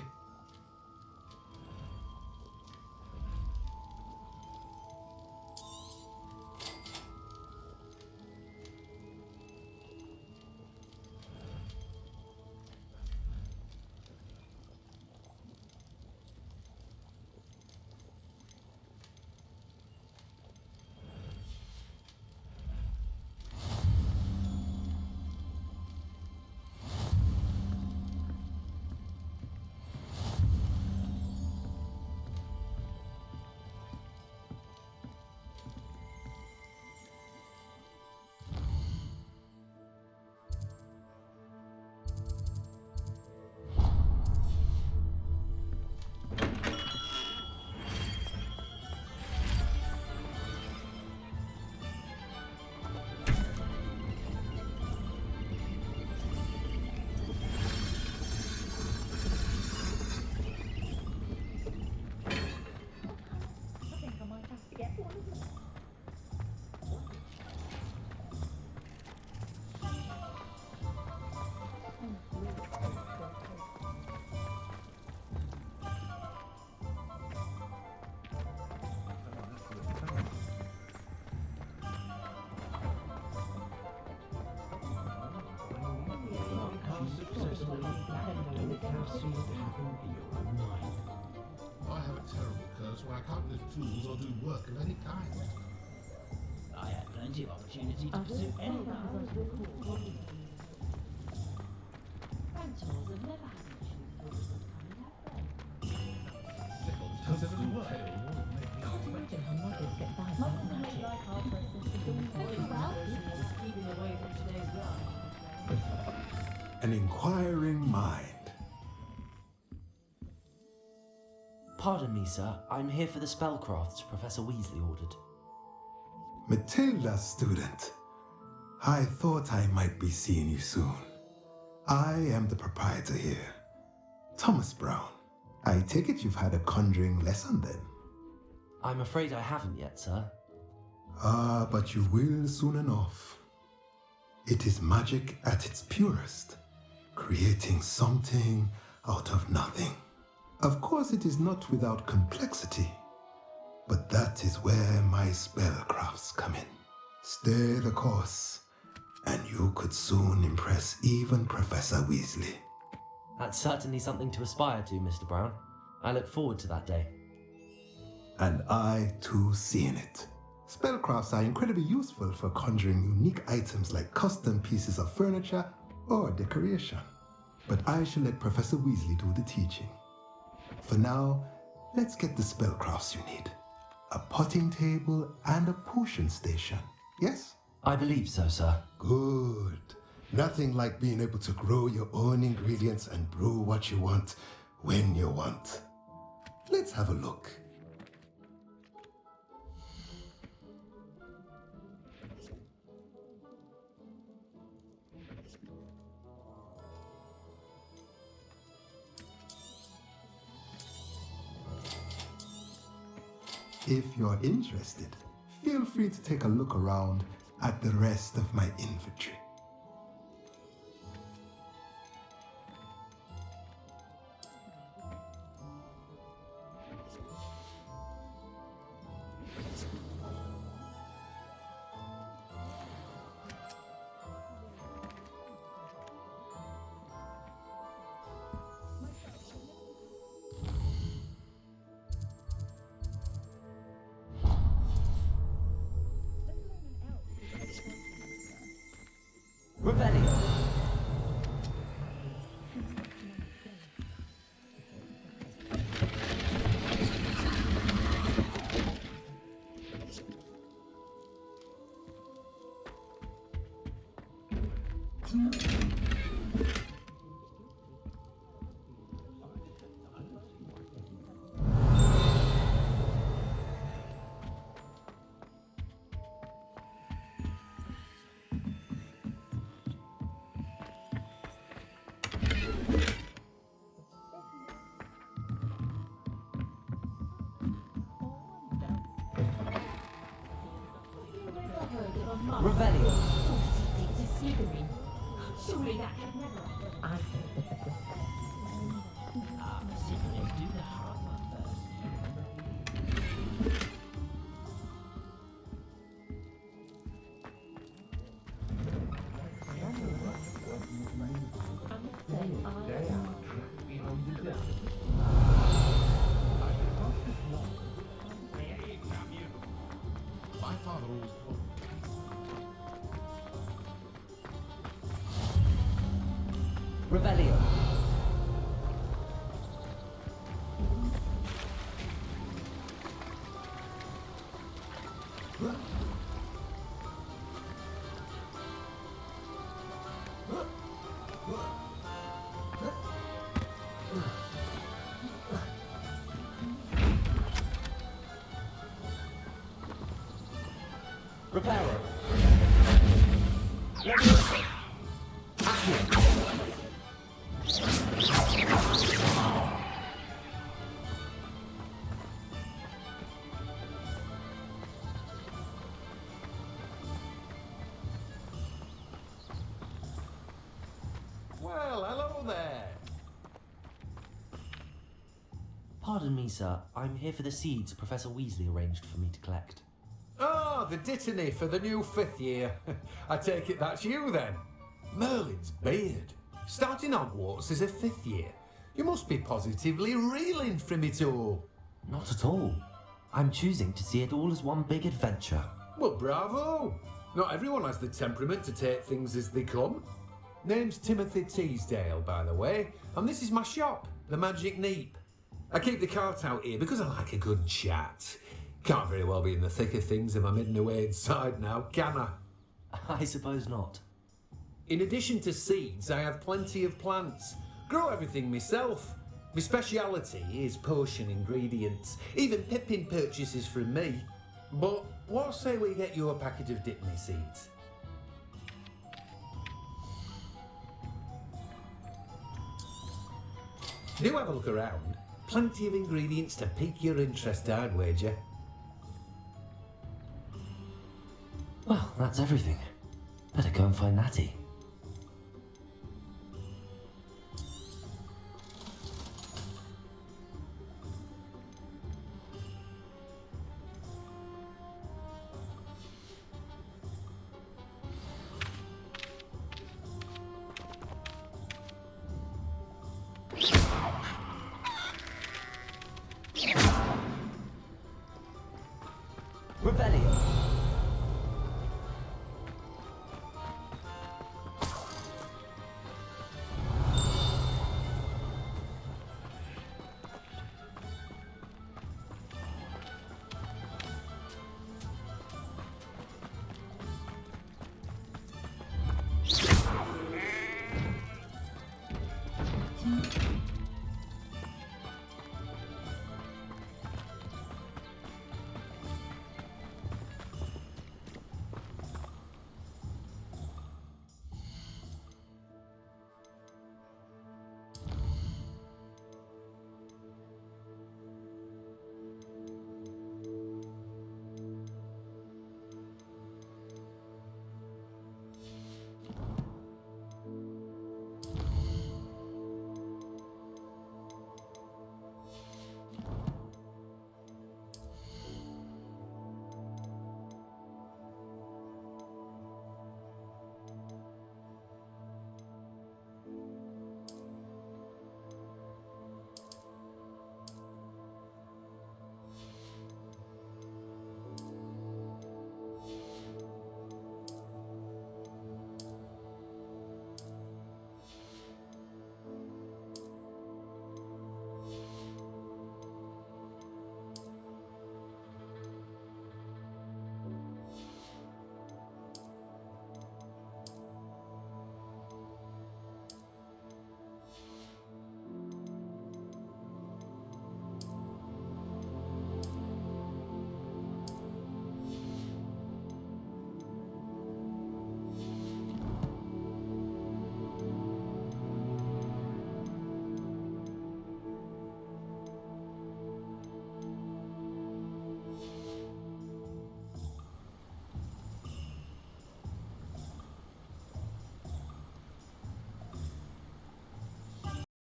T: I have a terrible curse where I can't lift tools or do work of any kind.
K: I had plenty of opportunity to pursue any
G: An inquiring mind.
A: Pardon me, sir. I'm here for the spellcrafts Professor Weasley ordered.
G: Matilda, student. I thought I might be seeing you soon. I am the proprietor here, Thomas Brown. I take it you've had a conjuring lesson then?
A: I'm afraid I haven't yet, sir.
G: Ah, but you will soon enough. It is magic at its purest, creating something out of nothing. Of course, it is not without complexity, but that is where my spellcrafts come in. Stay the course, and you could soon impress even Professor Weasley.
A: That's certainly something to aspire to, Mr. Brown. I look forward to that day.
G: And I too seeing it. Spellcrafts are incredibly useful for conjuring unique items like custom pieces of furniture or decoration. But I shall let Professor Weasley do the teaching. For now, let's get the spellcrafts you need. A potting table and a potion station, yes?
A: I believe so, sir.
G: Good. Nothing like being able to grow your own ingredients and brew what you want when you want. Let's have a look. If you're interested, feel free to take a look around at the rest of my inventory.
A: Revelio. Revelio.
H: Slytherin. Surely that could never happen. I heard the better.
C: Let's do the hard one first.
T: My father always told me.
C: Revelio. Reparo. Leviosa. Accio.
D: Well, hello there.
A: Pardon me, sir. I'm here for the seeds Professor Weasley arranged for me to collect.
D: Ah, the dittany for the new 5th year. I take it that's you then. Merlin's beard. Starting Hogwarts as a 5th year. You must be positively reeling from it all.
A: Not at all. I'm choosing to see it all as one big adventure.
D: Well, bravo. Not everyone has the temperament to take things as they come. Name's Timothy Teasdale, by the way, and this is my shop, the Magic Neep. I keep the cart out here because I like a good chat. Can't very well be in the thick of things if I'm hidden away inside now, can I?
A: I suppose not.
D: In addition to seeds, I have plenty of plants. Grow everything myself. My speciality is potion ingredients. Even Pippin purchases from me. But what say we get you a packet of Dipney seeds? Do have a look around. Plenty of ingredients to pique your interest, I'd wager.
A: Well, that's everything. Better go and find Natty.
C: Revelio.